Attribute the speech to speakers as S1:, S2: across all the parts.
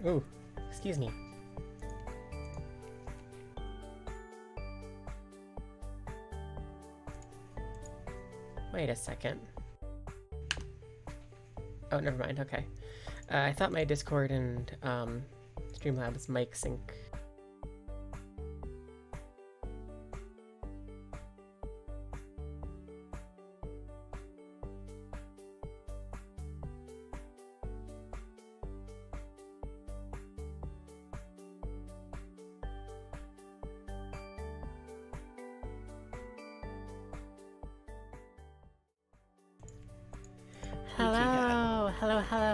S1: Ooh, excuse me. Wait a second. Oh, never mind. Okay. I thought my Discord and Streamlabs mic sync.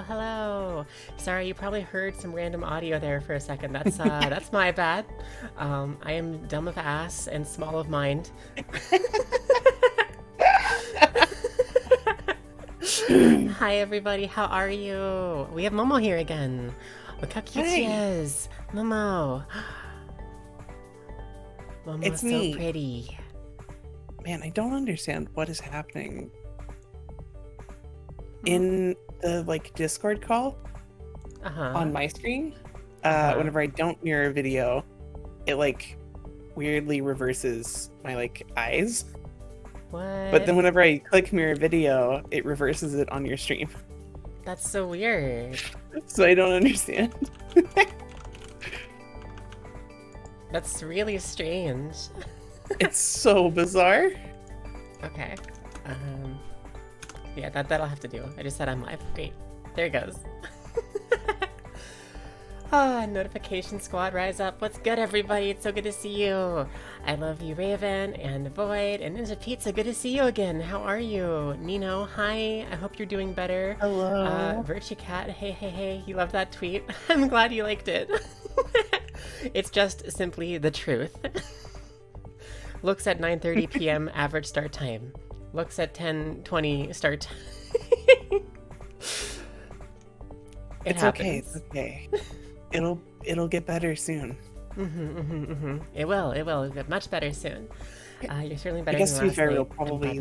S1: Hello. Sorry, you probably heard some random audio there for a second. That's my bad. I am dumb of ass and small of mind. Hi everybody, how are you? We have Momo here again. Look how cute she is. Momo. Momo is so pretty.
S2: Man, I don't understand what is happening in the Discord call on my screen. Whenever I don't mirror a video, it weirdly reverses my eyes.
S1: What?
S2: But then whenever I click mirror video, it reverses it on your stream.
S1: That's so weird.
S2: So I don't understand.
S1: That's really strange.
S2: It's so bizarre.
S1: Okay. Yeah, that'll have to do. I just said I'm live. Great. There it goes. Notification squad, rise up. What's good, everybody? It's so good to see you. I love you, Raven, and Void, and Ninja Pizza. Good to see you again. How are you? Nino, hi. I hope you're doing better.
S2: Hello.
S1: Virtue Cat, hey. You loved that tweet. I'm glad you liked it. It's just simply the truth. Looks at 9:30 p.m. average start time. Looks at 10:20 start time.
S2: It's okay. It's okay. It'll get better soon.
S1: It will. It'll get much better soon. You're certainly better.
S2: I guess
S1: than
S2: to be
S1: last
S2: fair,
S1: night.
S2: we'll probably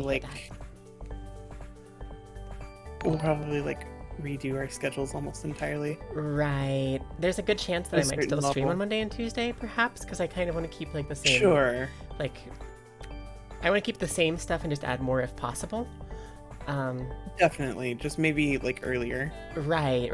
S2: redo our schedules almost entirely.
S1: Right. There's a good chance that I might still stream
S2: level.
S1: on Monday and Tuesday, perhaps, because I kind of want to keep the same.
S2: Sure.
S1: I want to keep the same stuff and just add more if possible.
S2: Definitely. Just maybe earlier.
S1: Right.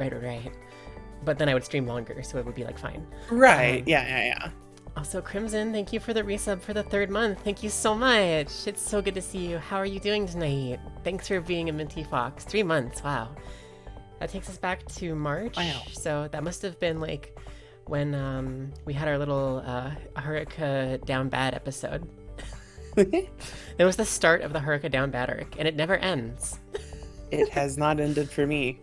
S1: But then I would stream longer, so it would be fine.
S2: Right. Yeah.
S1: Also, Crimson, thank you for the resub for the 3rd month. Thank you so much. It's so good to see you. How are you doing tonight? Thanks for being a Minty Fox. 3 months. Wow. That takes us back to March.
S2: Wow.
S1: So that must have been when we had our little Haruka Down Bad episode. It was the start of the Haruka Down Bad arc, and it never ends.
S2: It has not ended for me.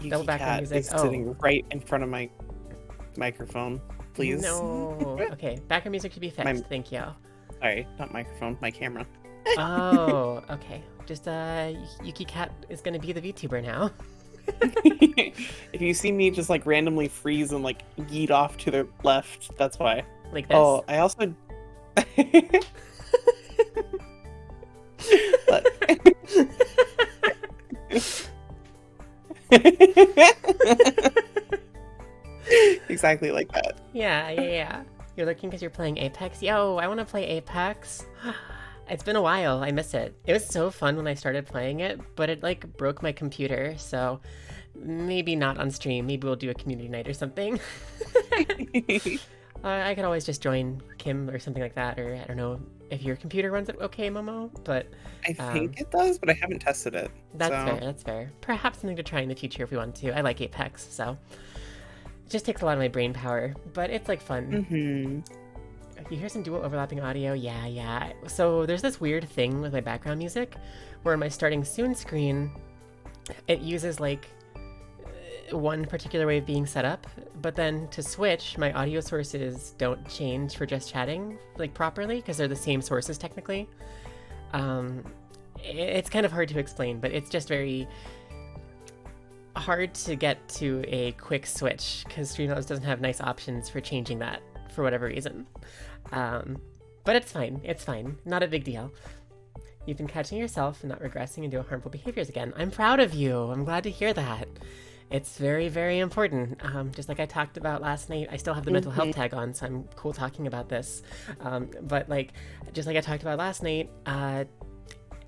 S1: Double background music.
S2: Is sitting right in front of my microphone. Please.
S1: No. Okay, background music should be fixed. Thank you.
S2: Sorry, not microphone, my camera.
S1: Oh, okay. Just Yuki Cat is gonna be the VTuber now.
S2: If you see me just randomly freeze and yeet off to the left, that's why.
S1: Like this.
S2: Oh, I also. Exactly like that.
S1: Yeah. You're looking because you're playing Apex? Yo, I want to play Apex. It's been a while. I miss it. It was so fun when I started playing it, but it broke my computer, so maybe not on stream. Maybe we'll do a community night or something. I could always just join Kim or something like that, or I don't know if your computer runs it okay, Momo, but...
S2: I think it does, but I haven't tested it.
S1: That's fair. Perhaps something to try in the future if we want to. I like Apex, so... It just takes a lot of my brain power, but it's fun. You hear some dual overlapping audio? Yeah. So there's this weird thing with my background music, where my starting soon screen, it uses one particular way of being set up, but then to switch, my audio sources don't change for just chatting properly, because they're the same sources technically. It's kind of hard to explain, but it's just very hard to get to a quick switch, because Streamlabs doesn't have nice options for changing that for whatever reason. But it's fine. Not a big deal. You've been catching yourself and not regressing into harmful behaviors again. I'm proud of you. I'm glad to hear that. It's very, very important. Just like I talked about last night, I still have the mental health tag on, so I'm cool talking about this. But like, just like I talked about last night,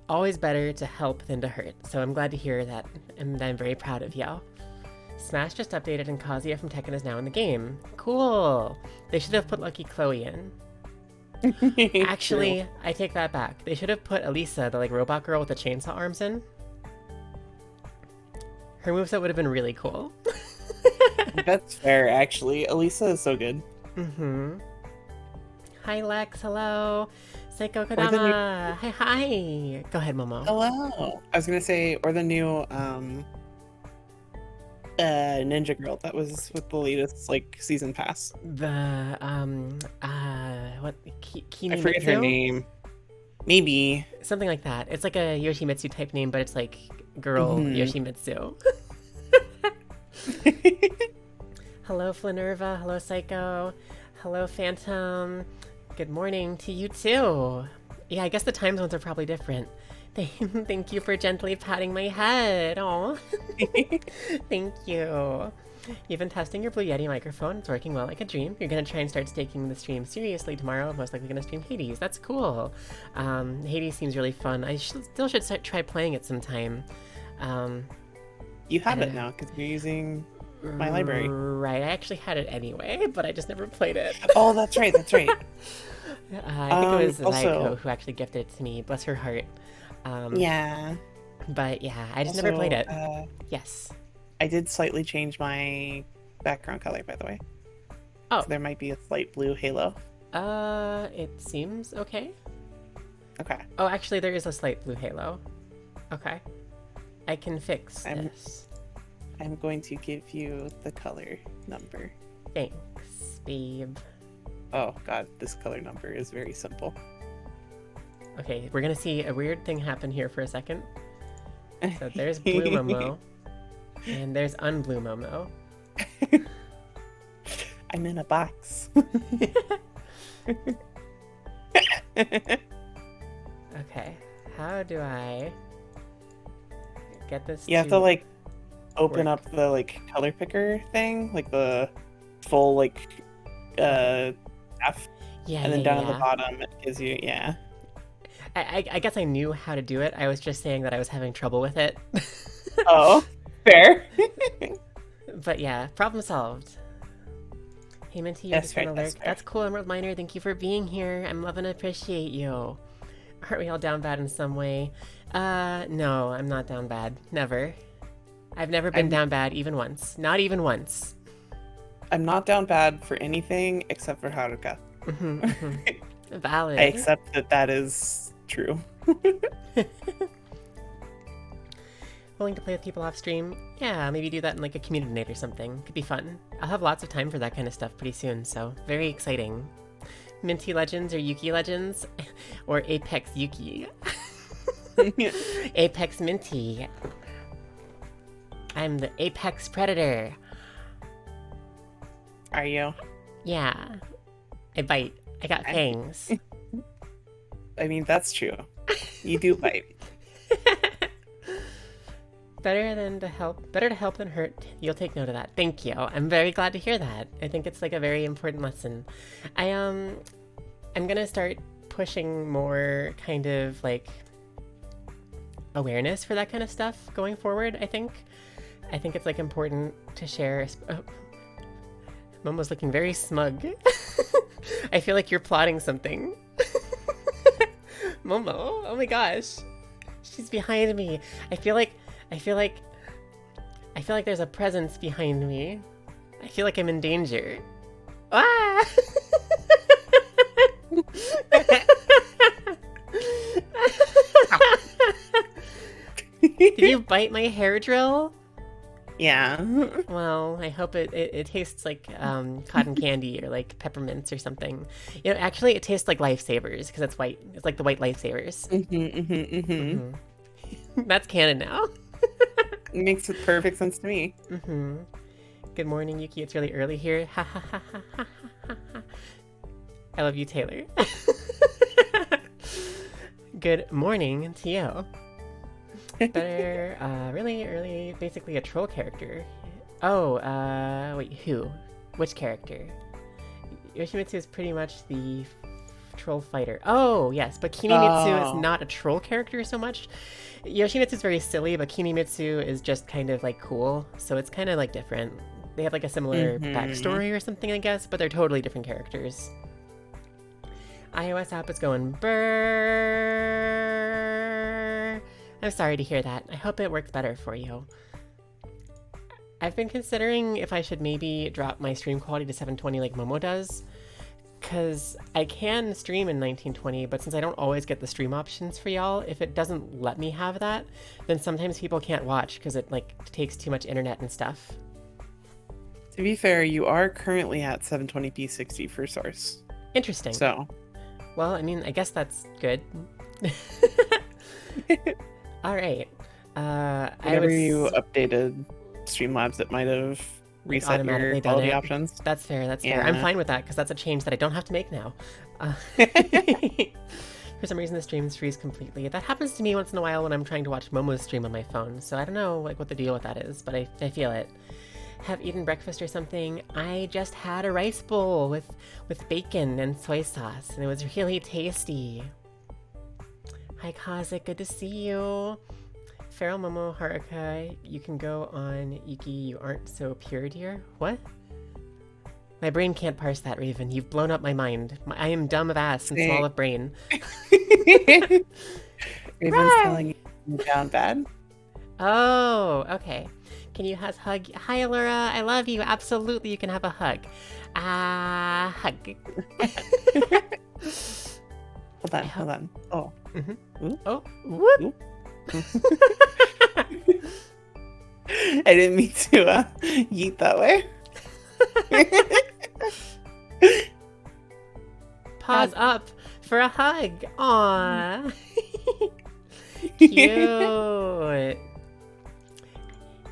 S1: always better to help than to hurt. So I'm glad to hear that, and I'm very proud of y'all. Smash just updated and Kazuya from Tekken is now in the game. Cool! They should have put Lucky Chloe in. Actually, I take that back. They should have put Elisa, the like robot girl with the chainsaw arms in. Her moveset would have been really cool.
S2: That's fair, actually. Elisa is so good.
S1: Hi, Lex. Hello. Seiko Kodama. Hi. Go ahead, Momo.
S2: Hello. I was going to say, or the new Ninja Girl that was with the latest, like, season pass.
S1: The, what?
S2: I forget her name. Maybe.
S1: Something like that. It's like a Yoshimitsu type name, but it's like girl Yoshimitsu. Hello, Flanerva. Hello, Psycho. Hello, Phantom. Good morning to you too. Yeah, I guess the time zones are probably different. Thank you for gently patting my head. Oh, thank you. You've been testing your Blue Yeti microphone. It's working well like a dream. You're going to try and start taking the stream seriously tomorrow. Most likely going to stream Hades. That's cool. Hades seems really fun. I still should try playing it sometime.
S2: You have it now because you're using my library.
S1: Right. I actually had it anyway, but I just never played it.
S2: Oh, that's right. That's right.
S1: I think it was Zaiko who actually gifted it to me. Bless her heart.
S2: Yeah.
S1: But yeah, I just never played it. Yes.
S2: I did slightly change my background color, by the way.
S1: Oh.
S2: So there might be a slight blue halo.
S1: It seems okay.
S2: Okay.
S1: Oh, actually, there is a slight blue halo. Okay. I can fix this.
S2: I'm going to give you the color number.
S1: Thanks, babe.
S2: Oh, God, this color number is very simple.
S1: Okay, we're going to see a weird thing happen here for a second. So there's blue Momo. And there's unblue Momo.
S2: I'm in a box.
S1: Okay, how do I get this?
S2: You have to like open up the like color picker thing, like the full like F.
S1: Yeah,
S2: and then down at the bottom it gives you
S1: I guess I knew how to do it. I was just saying that I was having trouble with it.
S2: Oh. Fair.
S1: But yeah, problem solved. Hey Minty, you're just gonna lurk. That's cool, Emerald Miner. Thank you for being here. I'm loving and appreciate you. Aren't we all down bad in some way? No, I'm not down bad. Never. I've never been down bad even once. Not even once.
S2: I'm not down bad for anything except for Haruka.
S1: Valid.
S2: I accept that is true.
S1: Willing to play with people off stream? Yeah, maybe do that in like a community night or something. Could be fun. I'll have lots of time for that kind of stuff pretty soon, so very exciting. Minty Legends or Yuki Legends? Or Apex Yuki? Apex Minty. I'm the Apex Predator.
S2: Are you?
S1: Yeah. I bite. I got fangs.
S2: I mean, that's true. You do bite.
S1: Better to help than hurt. You'll take note of that. Thank you. I'm very glad to hear that. I think it's like a very important lesson. I'm gonna start pushing more kind of like awareness for that kind of stuff going forward. I think it's like important to share. Oh, Momo's looking very smug. I feel like you're plotting something. Momo, oh my gosh, she's behind me. I feel like there's a presence behind me. I feel like I'm in danger. Ah! Did you bite my hair drill?
S2: Yeah.
S1: Well, I hope it tastes like cotton candy or like peppermints or something. You know, actually, it tastes like Lifesavers because it's white. It's like the white Lifesavers. That's canon now.
S2: It makes perfect sense to me.
S1: Good morning, Yuki. It's really early here. I love you, Taylor. Good morning to you. Better, really early, basically a troll character. Oh, wait, who? Which character? Yoshimitsu is pretty much the troll fighter. Oh, yes, but Kinemitsu is not a troll character so much. Yoshimitsu is very silly, but Kinemitsu is just kind of like cool, so it's kind of like different. They have like a similar backstory or something, I guess, but they're totally different characters. iOS app is going brrrr. I'm sorry to hear that. I hope it works better for you. I've been considering if I should maybe drop my stream quality to 720 like Momo does, because I can stream in 1920, but since I don't always get the stream options for y'all, if it doesn't let me have that, then sometimes people can't watch because it like takes too much internet and stuff.
S2: To be fair, you are currently at 720p 60 for source.
S1: Interesting.
S2: So,
S1: well, I mean, I guess that's good. All right.
S2: Whenever you updated Streamlabs, it might have reset your quality options.
S1: That's fair. That's fair. I'm fine with that because that's a change that I don't have to make now. For some reason, the streams freeze completely. That happens to me once in a while when I'm trying to watch Momo's stream on my phone. So I don't know like what the deal with that is, but I feel it. Have eaten breakfast or something? I just had a rice bowl with bacon and soy sauce, and it was really tasty. Hi, Kazik. Good to see you. Feral Momo Haruka, you can go on Yuki, you aren't so pure, dear. What? My brain can't parse that, Raven. You've blown up my mind. I am dumb of ass and small of brain.
S2: Raven's telling you down bad.
S1: Oh, okay. Can you hug? Hi, Allura. I love you. Absolutely, you can have a hug. Hug.
S2: Hold on. Oh.
S1: Mm-hmm. Oh. Whoop.
S2: I didn't mean to yeet that way.
S1: Pause up for a hug. Aww. Cute.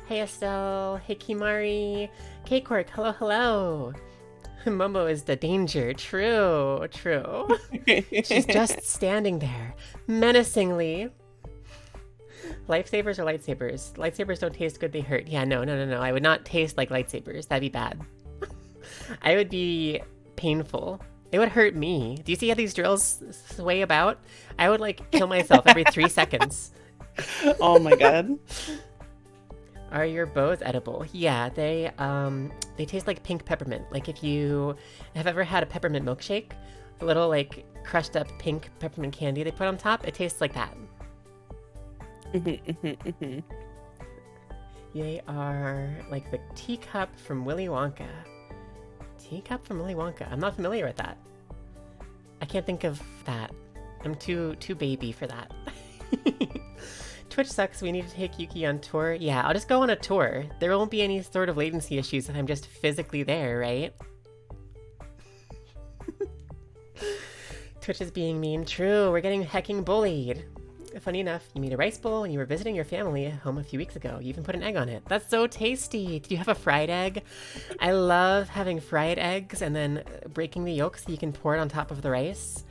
S1: Hey Estelle. Hey Kimari. K-Cork. Hello, hello. Momo is the danger. True. She's just standing there, menacingly. Lifesavers or lightsabers? Lightsabers don't taste good, they hurt. Yeah, no. I would not taste like lightsabers. That'd be bad. I would be painful. It would hurt me. Do you see how these drills sway about? I would like kill myself every 3 seconds.
S2: Oh my god.
S1: Are your bows edible? Yeah, they taste like pink peppermint. Like if you have ever had a peppermint milkshake, the little like crushed up pink peppermint candy they put on top, it tastes like that. They are like the teacup from Willy Wonka. Teacup from Willy Wonka. I'm not familiar with that. I can't think of that. I'm too baby for that. Twitch sucks. We need to take Yuki on tour. Yeah, I'll just go on a tour. There won't be any sort of latency issues if I'm just physically there, right? Twitch is being mean. True, we're getting hecking bullied. Funny enough, you made a rice bowl and you were visiting your family at home a few weeks ago. You even put an egg on it. That's so tasty. Did you have a fried egg? I love having fried eggs and then breaking the yolk so you can pour it on top of the rice.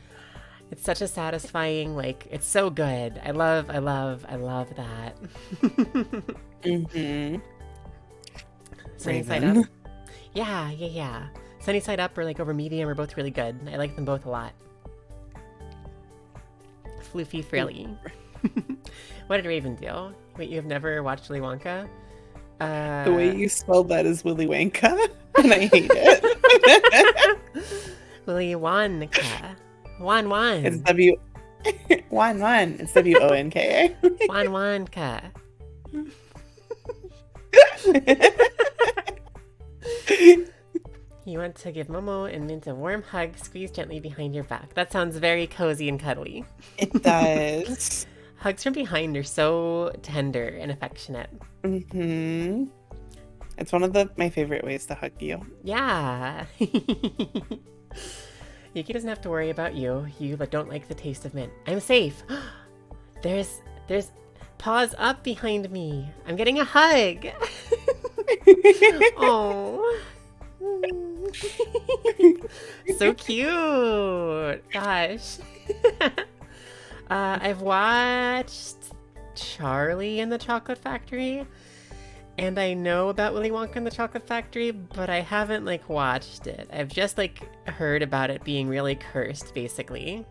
S1: It's such a satisfying, like, it's so good. I love that. Sunny side up? Yeah. Sunny side up or like over medium are both really good. I like them both a lot. Floofy Frilly. What did Raven do? Wait, you have never watched Willy Wonka?
S2: The way you spelled that is Willy Wonka, and I hate it.
S1: Willy Wonka. Wan.
S2: It's Wan. It's WONKA.
S1: Wan Wonka. You want to give Momo and Mint a warm hug, squeeze gently behind your back. That sounds very cozy and cuddly.
S2: It does.
S1: Hugs from behind are so tender and affectionate.
S2: Mm-hmm. It's one of my favorite ways to hug you.
S1: Yeah. Yuki doesn't have to worry about you. You don't like the taste of mint. I'm safe. There's paws up behind me. I'm getting a hug. Oh. So cute. Gosh. I've watched Charlie and the Chocolate Factory, And I know about Willy Wonka and the Chocolate Factory, but I haven't, like, watched it. I've just, like, heard about it being really cursed, basically.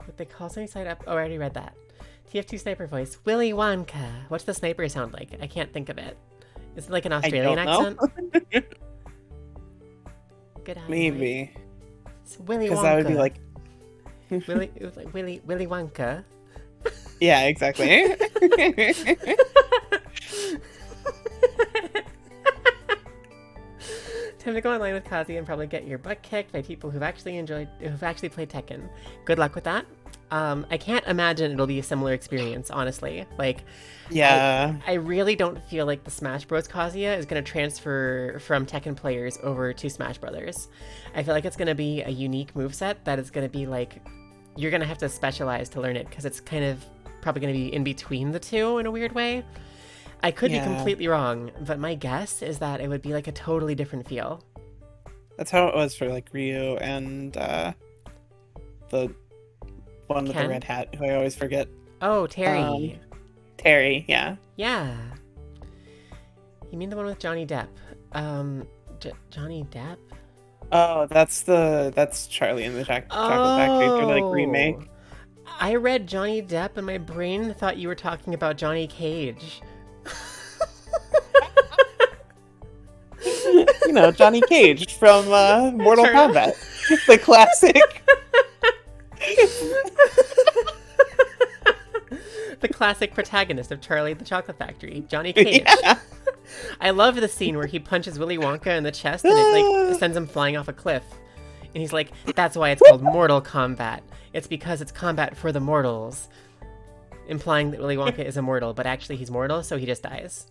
S1: What they call something side up? Oh, I already read that. TF2 sniper voice. Willy Wonka. What's the sniper sound like? I can't think of it. Is it like an Australian accent? Good eye.
S2: Maybe.
S1: It's Willy Wonka.
S2: Because that would be like...
S1: It was like Willy Wonka.
S2: Yeah, exactly.
S1: Time to go online with Kazi and probably get your butt kicked by people who've actually played Tekken. Good luck with that. I can't imagine it'll be a similar experience, honestly. Like,
S2: yeah,
S1: I really don't feel like the Smash Bros. Kazuya is going to transfer from Tekken players over to Smash Brothers. I feel like it's going to be a unique moveset that is going to be like, you're going to have to specialize to learn it because it's kind of probably going to be in between the two in a weird way. I could be completely wrong, but my guess is that it would be like a totally different feel.
S2: That's how it was for like Ryu and the one with the red hat, who I always forget.
S1: Oh, Terry.
S2: Terry, yeah.
S1: Yeah. You mean the one with Johnny Depp? Johnny Depp?
S2: Oh, that's Charlie and the Chocolate Factory, for like remake.
S1: I read Johnny Depp and my brain thought you were talking about Johnny Cage.
S2: You know, Johnny Cage from Mortal Kombat. The classic.
S1: The classic protagonist of Charlie and the Chocolate Factory, Johnny Cage. Yeah. I love the scene where he punches Willy Wonka in the chest and it like sends him flying off a cliff. And he's like, that's why it's called Mortal Kombat. It's because it's combat for the mortals. Implying that Willy Wonka is immortal, but actually he's mortal, so he just dies.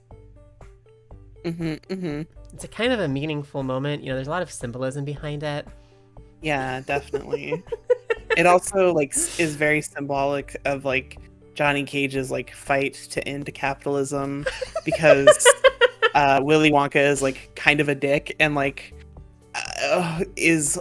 S1: It's a kind of a meaningful moment. You know, there's a lot of symbolism behind it.
S2: Yeah, definitely. It also like is very symbolic of like Johnny Cage's like fight to end capitalism, because Willy Wonka is like kind of a dick and like is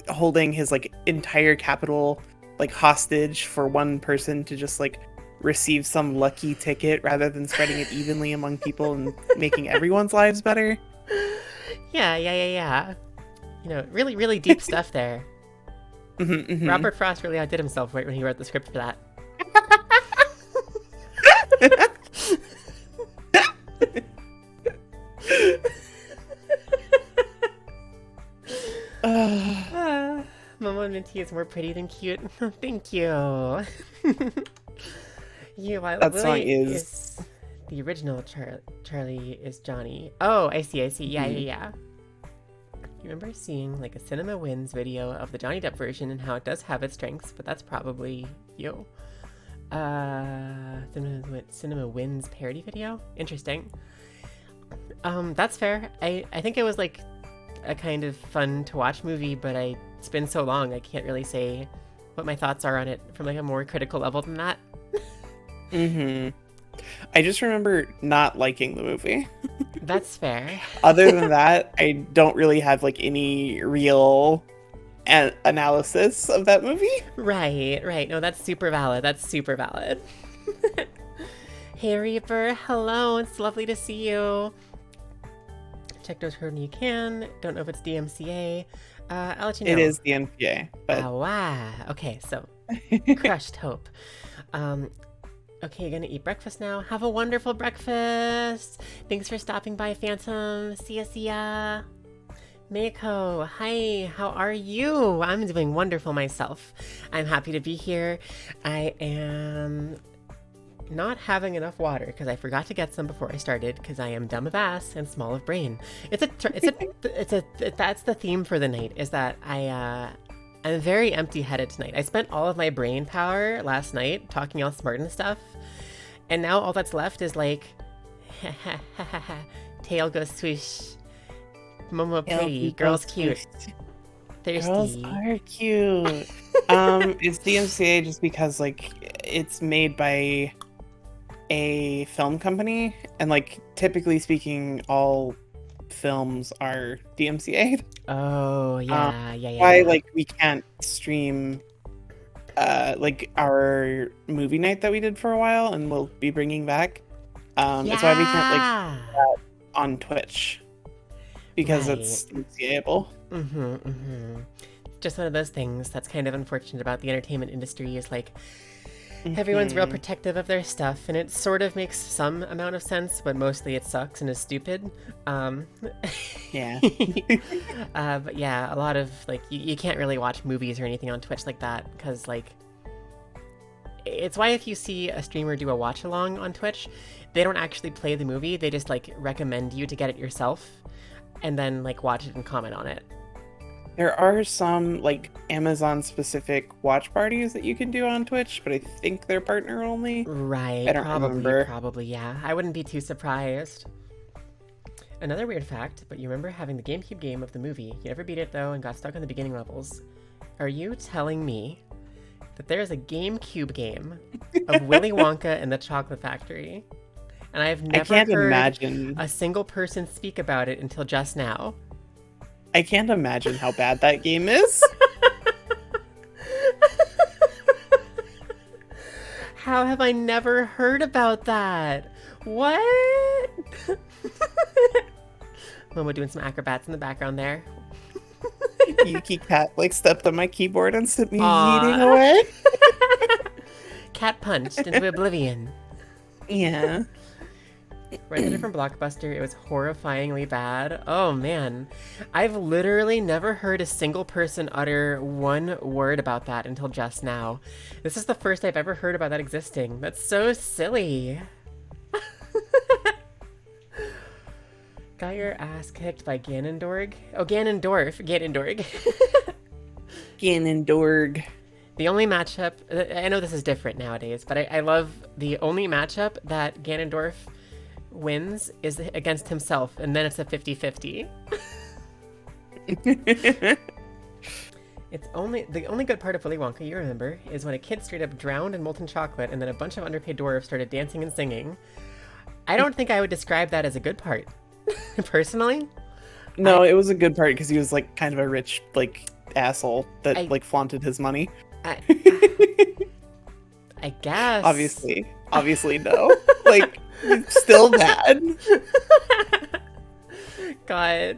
S2: holding his like entire capital like hostage for one person to just like receive some lucky ticket rather than spreading it evenly among people and making everyone's lives better.
S1: Yeah. You know, really, really deep stuff there. Robert Frost really outdid himself right when he wrote the script for that. Momo and Minty is more pretty than cute. Thank you.
S2: That song is
S1: the original Charlie is Johnny. Oh, I see. Yeah. You remember seeing like a Cinema Wins video of the Johnny Depp version and how it does have its strengths, but that's probably you. Cinema Wins parody video? Interesting. That's fair. I think it was like a kind of fun to watch movie, but it's been so long I can't really say what my thoughts are on it from like a more critical level than that.
S2: I just remember not liking the movie.
S1: That's fair.
S2: Other than that, I don't really have like any real analysis of that movie.
S1: Right. No, that's super valid. Hey Reaper, hello. It's lovely to see you. Check those when you can. Don't know if it's DMCA. I'll let you know.
S2: It is DMCA. But...
S1: Oh, wow. Okay, so crushed hope. Okay, you're gonna eat breakfast now. Have a wonderful breakfast. Thanks for stopping by, Phantom. See ya. Meiko, hi, how are you? I'm doing wonderful myself. I'm happy to be here. I am not having enough water because I forgot to get some before I started because I am dumb of ass and small of brain. That's the theme for the night, is that I'm very empty-headed tonight. I spent all of my brain power last night talking all smart and stuff, and now all that's left is like, tail goes swoosh, Momo pretty, girls cute, thirsty.
S2: Girls are cute. It's DMCA just because like it's made by a film company, and like typically speaking, all films are DMCA.
S1: Oh yeah, yeah.
S2: Why like we can't stream like our movie night that we did for a while, and we'll be bringing back. It's why we can't like do that on Twitch because it's seeable.
S1: Just one of those things that's kind of unfortunate about the entertainment industry is like everyone's real protective of their stuff, and it sort of makes some amount of sense, but mostly it sucks and is stupid.
S2: Yeah.
S1: But yeah, a lot of like you can't really watch movies or anything on Twitch like that because like it's why if you see a streamer do a watch along on Twitch, they don't actually play the movie, they just like recommend you to get it yourself and then like watch it and comment on it.
S2: There are some like Amazon specific watch parties that you can do on Twitch, but I think they're partner only.
S1: Right.
S2: I don't remember.
S1: Probably, yeah. I wouldn't be too surprised. Another weird fact, but you remember having the GameCube game of the movie. You never beat it though and got stuck on the beginning levels. Are you telling me that there's a GameCube game of Willy Wonka and the Chocolate Factory? And I've never heard
S2: imagine
S1: a single person speak about it until just now.
S2: I can't imagine how bad that game is.
S1: How have I never heard about that? What? Momo doing some acrobats in the background there.
S2: Yuki Cat like stepped on my keyboard and sent me yeeting away.
S1: Cat punched into oblivion.
S2: Yeah.
S1: Rented it from Blockbuster. It was horrifyingly bad. Oh man. I've literally never heard a single person utter one word about that until just now. This is the first I've ever heard about that existing. That's so silly. Got your ass kicked by Ganondorf? Oh, Ganondorf.
S2: Ganondorf.
S1: The only matchup... I know this is different nowadays, but I love the only matchup that Ganondorf wins is against himself, and then it's a 50-50. It's the only good part of Willy Wonka you remember is when a kid straight up drowned in molten chocolate and then a bunch of underpaid dwarves started dancing and singing. I don't think I would describe that as a good part. Personally.
S2: No, it was a good part because he was like kind of a rich like asshole that like flaunted his money.
S1: I guess.
S2: Obviously no. Like still bad.
S1: God.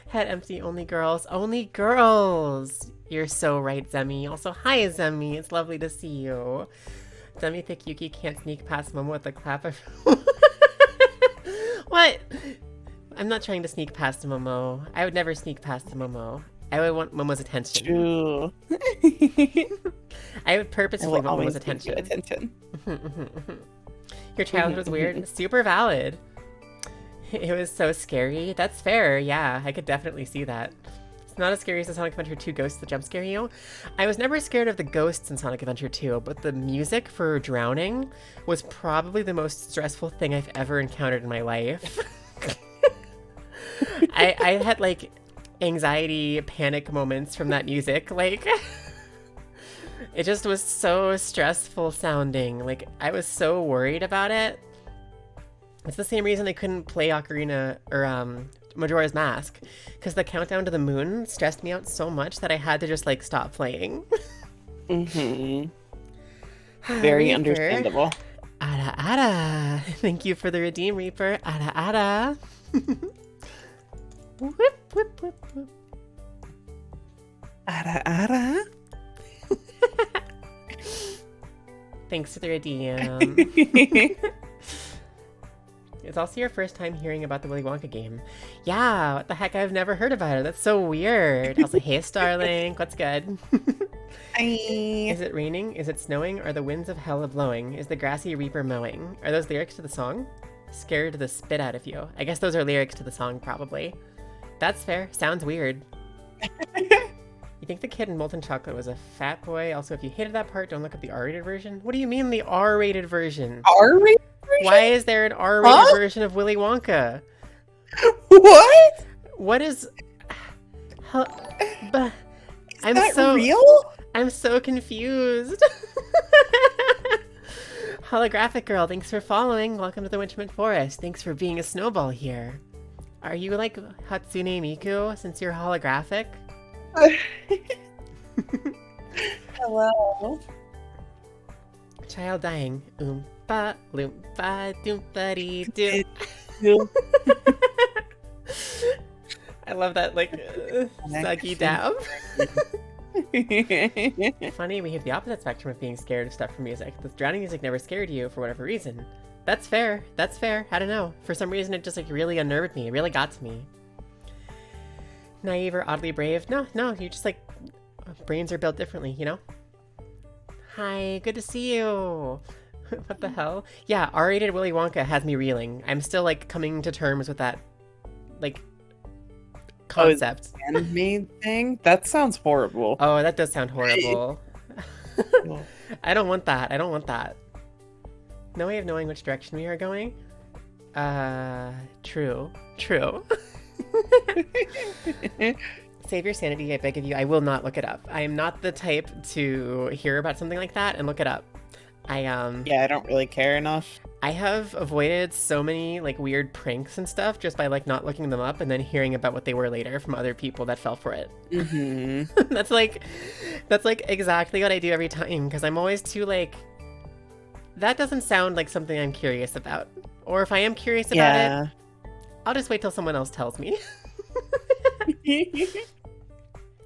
S1: Head empty, only girls. Only girls! You're so right, Zemi. Also, hi, Zemi. It's lovely to see you. Zemi think Yuki can't sneak past Momo with a clap of... What? I'm not trying to sneak past Momo. I would never sneak past Momo. I would want Momo's attention.
S2: True.
S1: I would purposefully want Momo's attention. Your childhood was weird. Super valid. It was so scary. That's fair. Yeah, I could definitely see that. It's not as scary as the Sonic Adventure 2 ghosts that jump scare you. I was never scared of the ghosts in Sonic Adventure 2, but the music for drowning was probably the most stressful thing I've ever encountered in my life. I had like anxiety, panic moments from that music. Like, it just was so stressful sounding. Like, I was so worried about it. It's the same reason I couldn't play Ocarina or Majora's Mask, because the countdown to the moon stressed me out so much that I had to just like stop playing.
S2: Very understandable.
S1: Ada Ada. Thank you for the Redeem Reaper. Ada Ada. Whip, whip, whip, whip.
S2: Ada Ada.
S1: Thanks for the redeem. It's also your first time hearing about the Willy Wonka game. Yeah, what the heck? I've never heard about it. That's so weird. Also, hey, Starlink. What's good?
S2: Hi.
S1: Is it raining? Is it snowing? Are the winds of hell a-blowing? Is the grassy reaper mowing? Are those lyrics to the song? Scared the spit out of you. I guess those are lyrics to the song, probably. That's fair. Sounds weird. You think the kid in Molten Chocolate was a fat boy? Also, if you hated that part, don't look at the R-rated version. What do you mean the R-rated version?
S2: R-rated version?
S1: Why is there an R-rated version of Willy Wonka?
S2: What?
S1: What is... But
S2: Is that real?
S1: I'm so confused. Holographic Girl, thanks for following. Welcome to the Winchman Forest. Thanks for being a snowball here. Are you like Hatsune Miku since you're holographic?
S2: Hello.
S1: Child dying. Oompa, loompa, doompa dee doo. I love that, like, sucky dab. Funny, we have the opposite spectrum of being scared of stuff from music. The drowning music never scared you for whatever reason. That's fair. That's fair. I don't know. For some reason, it just, like, really unnerved me. It really got to me. Naive or oddly brave? No, you just, like, brains are built differently, you know? Hi, good to see you. What the hell? Yeah, R-rated Willy Wonka has me reeling. I'm still, like, coming to terms with that, like, concept.
S2: Oh, handmade thing? That sounds horrible.
S1: Oh, that does sound horrible. I don't want that. I don't want that. No way of knowing which direction we are going? True. Save your sanity, I beg of you. I will not look it up. I am not the type to hear about something like that and look it up.
S2: Yeah, I don't really care enough.
S1: I have avoided so many, like, weird pranks and stuff just by, like, not looking them up and then hearing about what they were later from other people that fell for it.
S2: Mm-hmm.
S1: That's like exactly what I do every time, because I'm always too, like, that doesn't sound like something I'm curious about. Or if I am curious about it, I'll just wait till someone else tells me.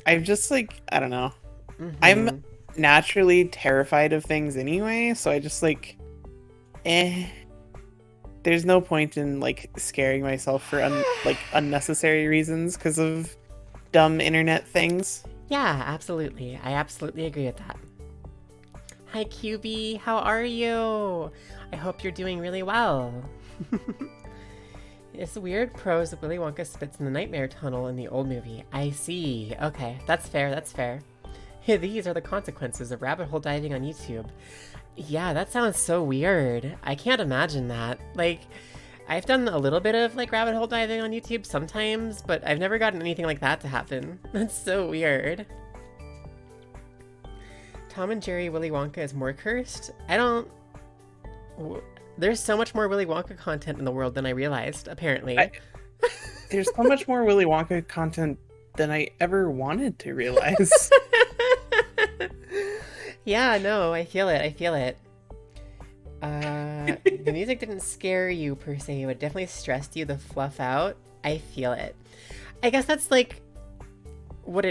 S2: I'm just, like, I don't know.
S1: Mm-hmm.
S2: I'm naturally terrified of things anyway, so I just, like, there's no point in, like, scaring myself for unnecessary reasons because of dumb internet things.
S1: Yeah, absolutely. I absolutely agree with that. Hi, QB. How are you? I hope you're doing really well. It's weird prose that Willy Wonka spits in the nightmare tunnel in the old movie. I see. Okay, that's fair. These are the consequences of rabbit hole diving on YouTube. Yeah, that sounds so weird. I can't imagine that. Like, I've done a little bit of, like, rabbit hole diving on YouTube sometimes, but I've never gotten anything like that to happen. That's so weird. Tom and Jerry Willy Wonka is more cursed? There's so much more Willy Wonka content in the world than I realized, apparently.
S2: There's so much more Willy Wonka content than I ever wanted to realize.
S1: Yeah, no, I feel it. The music didn't scare you per se, it definitely stressed you the fluff out. I feel it. I guess that's like what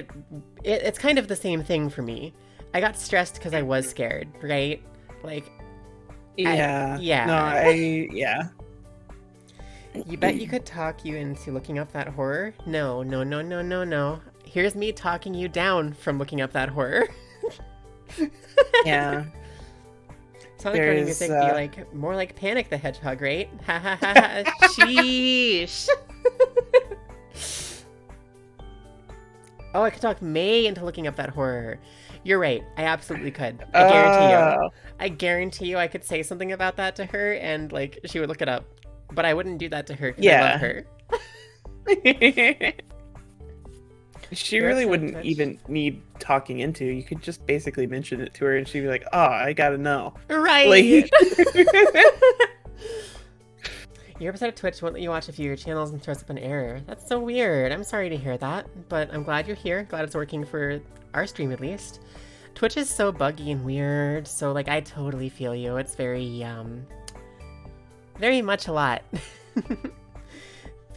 S1: it's kind of the same thing for me. I got stressed because I was scared, right? Like,
S2: yeah. Yeah.
S1: You bet you could talk you into looking up that horror? No. Here's me talking you down from looking up that horror.
S2: Yeah.
S1: Sonic running music be like more like Panic the Hedgehog, right? Ha ha ha ha. Sheesh. Oh, I could talk May into looking up that horror. You're right. I absolutely could. I guarantee you. I guarantee you I could say something about that to her and, like, she would look it up. But I wouldn't do that to her because I love her.
S2: She really wouldn't even need talking into. You could just basically mention it to her and she'd be like, oh, I gotta know.
S1: Right.
S2: Like...
S1: Your episode of Twitch won't let you watch a few of your channels and throws up an error. That's so weird. I'm sorry to hear that, but I'm glad you're here. Glad it's working for our stream at least. Twitch is so buggy and weird, so, like, I totally feel you. It's very much a lot.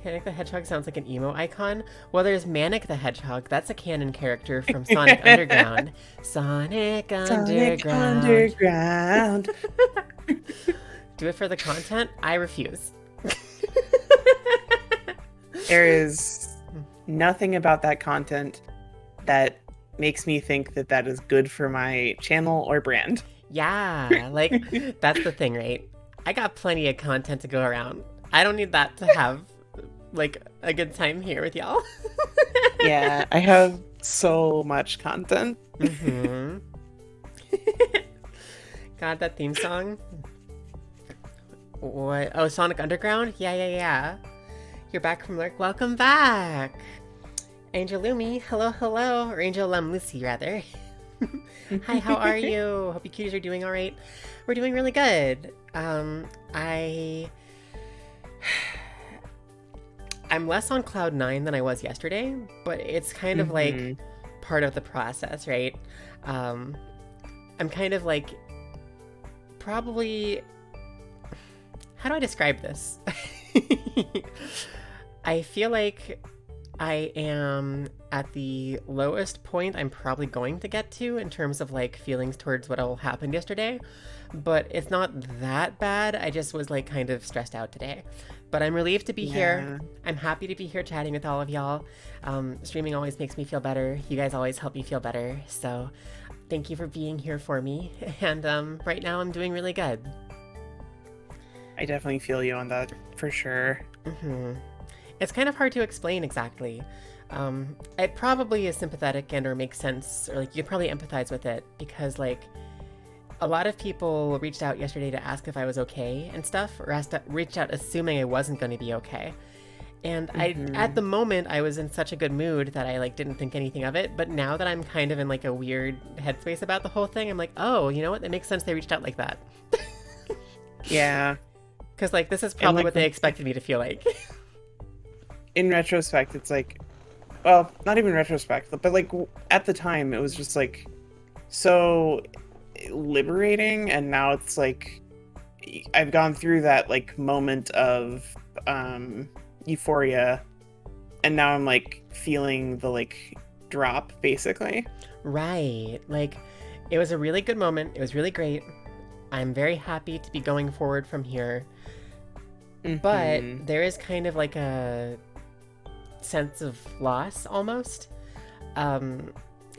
S1: Panic the Hedgehog sounds like an emo icon. Well, there's Manic the Hedgehog. That's a canon character from Sonic Underground. Sonic Underground. Do it for the content? I refuse.
S2: There is nothing about that content that makes me think that that is good for my channel or brand.
S1: Yeah, like, that's the thing, right? I got plenty of content to go around. I don't need that to have, like, a good time here with y'all.
S2: Yeah, I have so much content.
S1: Mm-hmm. God, that theme song. What? Oh, Sonic Underground? Yeah. You're back from Lurk. Welcome back! Angel Lumi, hello. Or Angel Lucy, rather. Hi, how are you? Hope you cuties are doing alright. We're doing really good. I'm less on cloud 9 than I was yesterday, but it's kind of like part of the process, right? I'm kind of like, probably, how do I describe this? I feel like I am at the lowest point I'm probably going to get to in terms of like feelings towards what all happened yesterday, but it's not that bad. I just was like kind of stressed out today, but I'm relieved to be here. I'm happy to be here chatting with all of y'all. Streaming always makes me feel better. You guys always help me feel better, so thank you for being here for me. And right now I'm doing really good.
S2: I definitely feel you on that for sure.
S1: It's kind of hard to explain exactly. It probably is sympathetic and or makes sense, or like you could probably empathize with it, because like a lot of people reached out yesterday to ask if I was okay and stuff, or reached out assuming I wasn't going to be okay. And at the moment I was in such a good mood that I like didn't think anything of it, but now that I'm kind of in like a weird headspace about the whole thing, I'm like, oh, you know what? It makes sense they reached out like that.
S2: Yeah.
S1: Because like this is probably what they expected me to feel like.
S2: In retrospect, it's like, well, not even retrospect, but like at the time, it was just like so liberating, and now it's like I've gone through that like moment of euphoria, and now I'm like feeling the like drop, basically.
S1: Right. Like it was a really good moment. It was really great. I'm very happy to be going forward from here. But there is kind of like a sense of loss almost.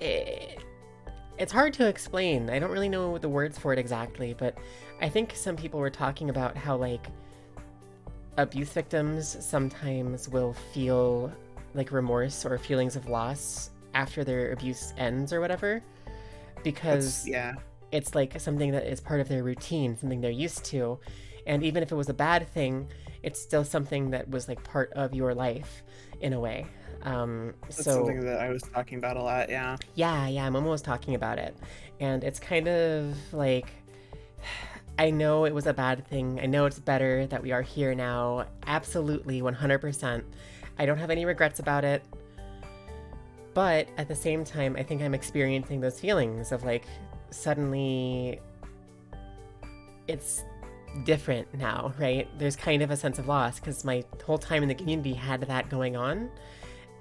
S1: It's hard to explain. I don't really know the words for it exactly, but I think some people were talking about how like abuse victims sometimes will feel like remorse or feelings of loss after their abuse ends or whatever, because it's like something that is part of their routine, something they're used to, and even if it was a bad thing, it's still something that was like part of your life in a way.
S2: That's something that I was talking about a lot. Yeah,
S1: I'm almost talking about it, and it's kind of like, I know it was a bad thing. I know it's better that we are here now. Absolutely, 100%. I don't have any regrets about it. But at the same time, I think I'm experiencing those feelings of like, suddenly it's different now, right? There's kind of a sense of loss because my whole time in the community had that going on,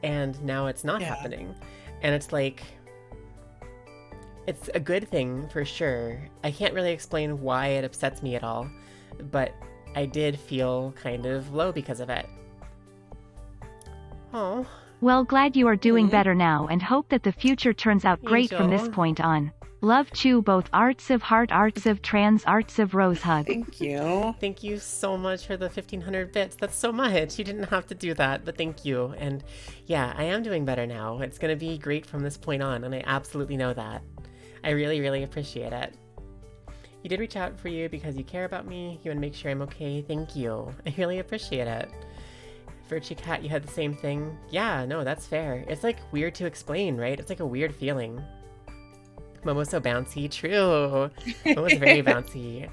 S1: and now it's not happening. And it's like, it's a good thing for sure. I can't really explain why it upsets me at all, but I did feel kind of low because of it. Oh.
S3: Well, glad you are doing better now, and hope that the future turns out great from this point on. Love, Chew, both arts of heart, arts of trans, arts of rose hug.
S2: Thank you.
S1: Thank you so much for the 1,500 bits. That's so much. You didn't have to do that, but thank you. And yeah, I am doing better now. It's going to be great from this point on, and I absolutely know that. I really, really appreciate it. You did reach out for you because you care about me. You want to make sure I'm okay. Thank you. I really appreciate it. Virtue Cat, you had the same thing. Yeah, no, that's fair. It's like weird to explain, right? It's like a weird feeling. Momo's so bouncy. True. Momo's very bouncy.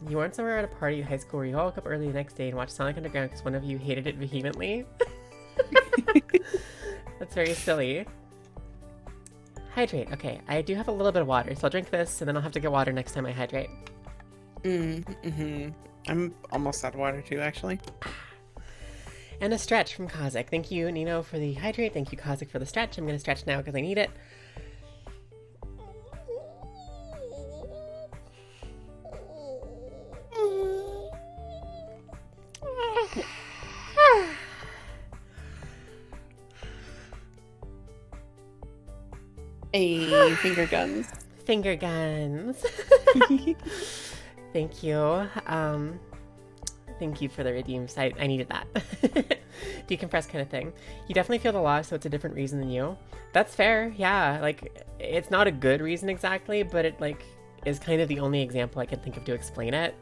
S1: You weren't somewhere at a party in high school where you all woke up early the next day and watched Sonic Underground because one of you hated it vehemently? That's very silly. Hydrate. Okay, I do have a little bit of water, so I'll drink this and then I'll have to get water next time I hydrate.
S2: I'm almost out of water too, actually.
S1: And a stretch from Kazik. Thank you, Nino, for the hydrate. Thank you, Kazik, for the stretch. I'm going to stretch now because I need it.
S2: Hey, finger guns.
S1: Finger guns. Thank you. Thank you for the redeems. I needed that. Decompress kind of thing. You definitely feel the loss, so it's a different reason than you. That's fair. Yeah, like it's not a good reason exactly, but it like is kind of the only example I can think of to explain it.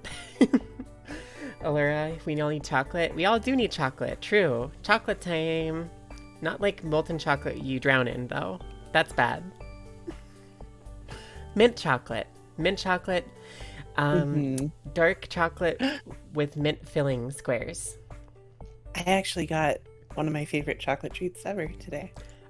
S1: Allura, we all need chocolate. We all do need chocolate. True. Chocolate time. Not like molten chocolate you drown in though. That's bad. Mint chocolate. Mint chocolate. Dark chocolate with mint filling squares.
S2: I actually got one of my favorite chocolate treats ever today.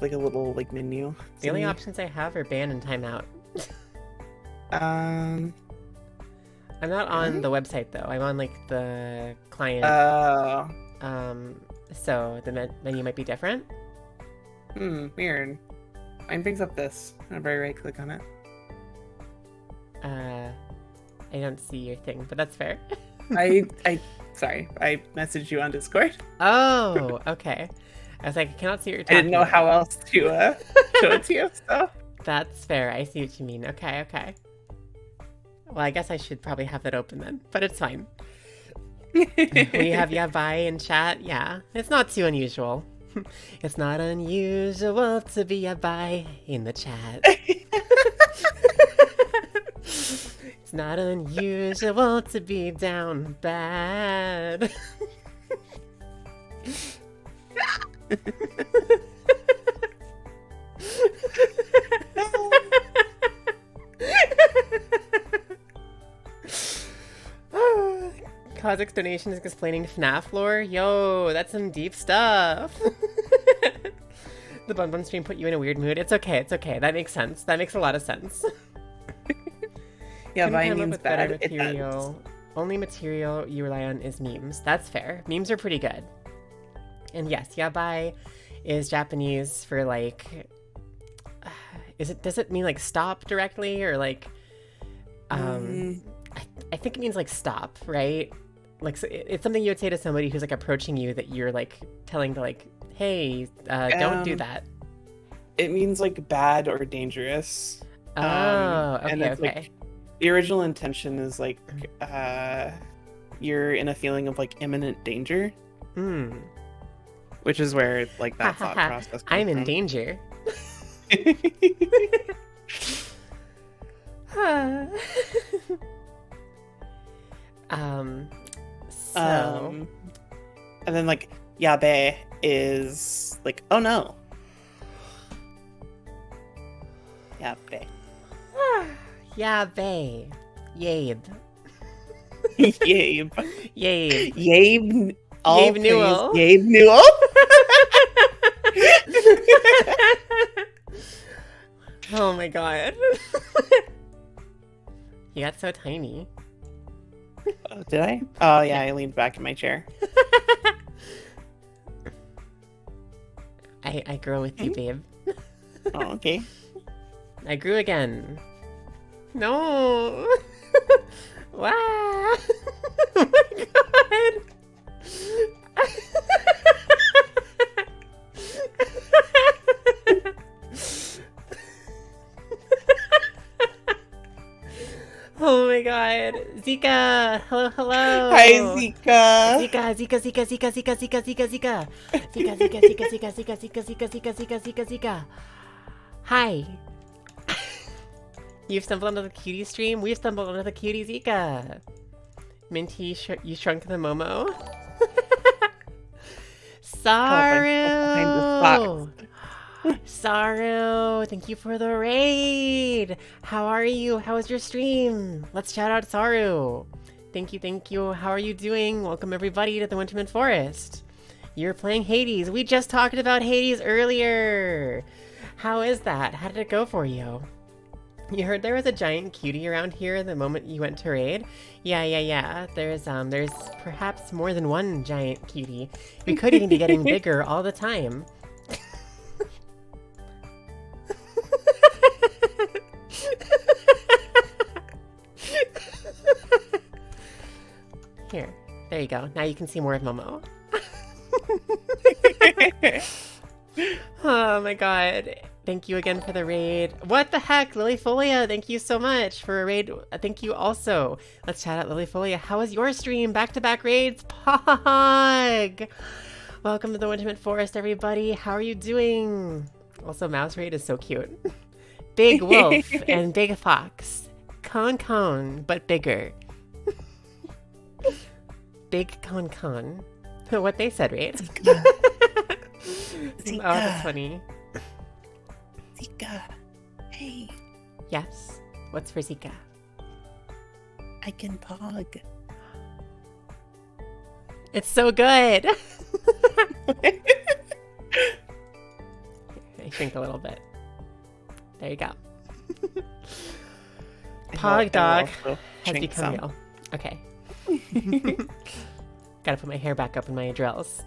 S2: like a little like menu.
S1: The only
S2: thingy.
S1: options I have are ban and timeout.
S2: Um.
S1: I'm not on the website though. I'm on like the client. So the menu might be different.
S2: Weird. Mine brings up this. Whenever I right click on it.
S1: I don't see your thing, but that's fair.
S2: Sorry, I messaged you on Discord.
S1: Oh, okay. I was like, I cannot see what you're talking
S2: I didn't know
S1: about.
S2: how else to show it to you. So
S1: That's fair. I see what you mean. Okay. Well, I guess I should probably have that open then, but it's fine. We have yeah, bye in chat. Yeah, it's not too unusual. It's not unusual to be a bye in the chat. It's not unusual to be down bad. Kozik's donation is explaining FNAF lore. Yo, that's some deep stuff. The Bun Bun stream put you in a weird mood. It's okay. That makes sense. That makes a lot of sense.
S2: yeah,
S1: Couldn't
S2: buying
S1: come up
S2: means
S1: with better
S2: bad.
S1: material. Only material you rely on is memes. That's fair. Memes are pretty good. And yes, yabai is Japanese for like. Does it mean like stop directly or like? I think it means like stop, right? Like so it's something you would say to somebody who's like approaching you that you're like telling to like, hey, don't do that.
S2: It means like bad or dangerous.
S1: Oh,
S2: and
S1: okay.
S2: it's, like, the original intention is like you're in a feeling of like imminent danger. Which is where like that thought process comes
S1: I'm in
S2: from.
S1: danger. So
S2: and then like yabe is like oh no. Yabe.
S1: Yabe. Yabe.
S2: Yabe.
S1: Yabe.
S2: Yabe.
S1: Yabe Newell.
S2: Yabe Newell.
S1: Oh my god. You got so tiny.
S2: Oh, did I? Oh yeah, I leaned back in my chair.
S1: I grow with you, babe.
S2: Oh, okay.
S1: I grew again. No. Wow. Oh my god. Oh my god. Zika! Hello.
S2: Hi, Zika.
S1: Zika. Hi. You've stumbled onto the cutie stream. We've stumbled onto the cutie Zika. Minty, you shrunk the Momo. Saru! Saru, thank you for the raid. How are you? How was your stream? Let's shout out Saru. Thank you. How are you doing? Welcome everybody to the Winterman Forest. You're playing Hades. We just talked about Hades earlier. How is that? How did it go for you? You heard there was a giant cutie around here the moment you went to raid? Yeah. There's perhaps more than one giant cutie. We could even be getting bigger all the time. Here. There you go. Now you can see more of Momo. Oh my god. Thank you again for the raid. What the heck, Lilyfolia? Thank you so much for a raid. Thank you also. Let's chat out Lilyfolia. How was your stream? Back-to-back raids? Pog! Welcome to the Winterman Forest, everybody. How are you doing? Also, Mouse Raid is so cute. Big Wolf and Big Fox. Con, but bigger. Big con. What they said, right?
S2: Zika.
S1: Oh, that's funny.
S2: Zika. Hey,
S1: Yes. What's for Zika?
S2: I can pog.
S1: It's so good. Okay, shrink a little bit. There you go.
S2: I
S1: Pog
S2: will
S1: dog
S2: also
S1: has
S2: shrink
S1: become
S2: some.
S1: real. Okay. Gotta put my hair back up in my drills.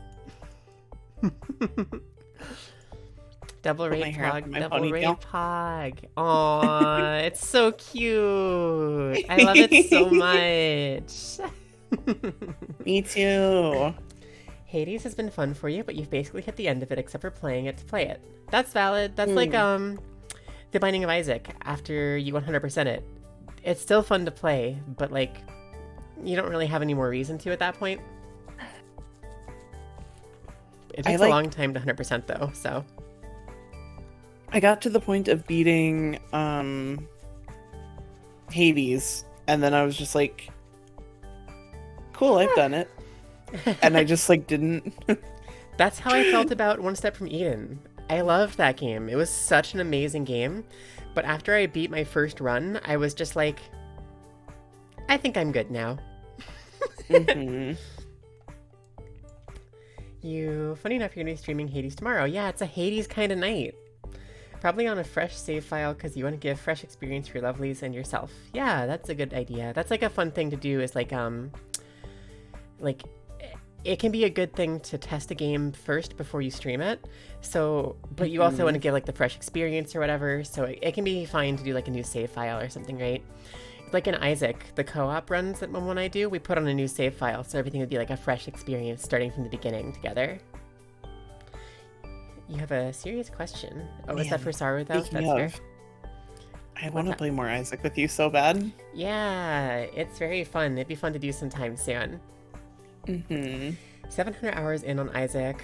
S1: Double
S2: Put my
S1: raid
S2: hair up in
S1: pog,
S2: my
S1: double raid
S2: ponytail.
S1: pog. Aw, it's so cute. I love it so much.
S2: Me too.
S1: Hades has been fun for you, but you've basically hit the end of it except for playing it to play it. That's valid. That's like The Binding of Isaac after you 100% it. It's still fun to play, but like you don't really have any more reason to at that point. It takes a long time to 100% though, so.
S2: I got to the point of beating Hades, and then I was just like, cool, I've done it. And I just like didn't.
S1: That's how I felt about One Step from Eden. I loved that game. It was such an amazing game. But after I beat my first run, I was just like, I think I'm good now. Funny enough, you're going to be streaming Hades tomorrow. Yeah, it's a Hades kind of night. Probably on a fresh save file because you want to give fresh experience for your lovelies and yourself. Yeah, that's a good idea. That's like a fun thing to do is like it can be a good thing to test a game first before you stream it. So, but you also want to give like the fresh experience or whatever. So it can be fine to do like a new save file or something, right? Like in Isaac, the co-op runs that Mom and I do, we put on a new save file. So everything would be like a fresh experience starting from the beginning together. You have a serious question. Oh, is that for Saru though? That's fair.
S2: I want to play more Isaac with you so bad.
S1: Yeah, it's very fun. It'd be fun to do sometime soon. 700 hours in on Isaac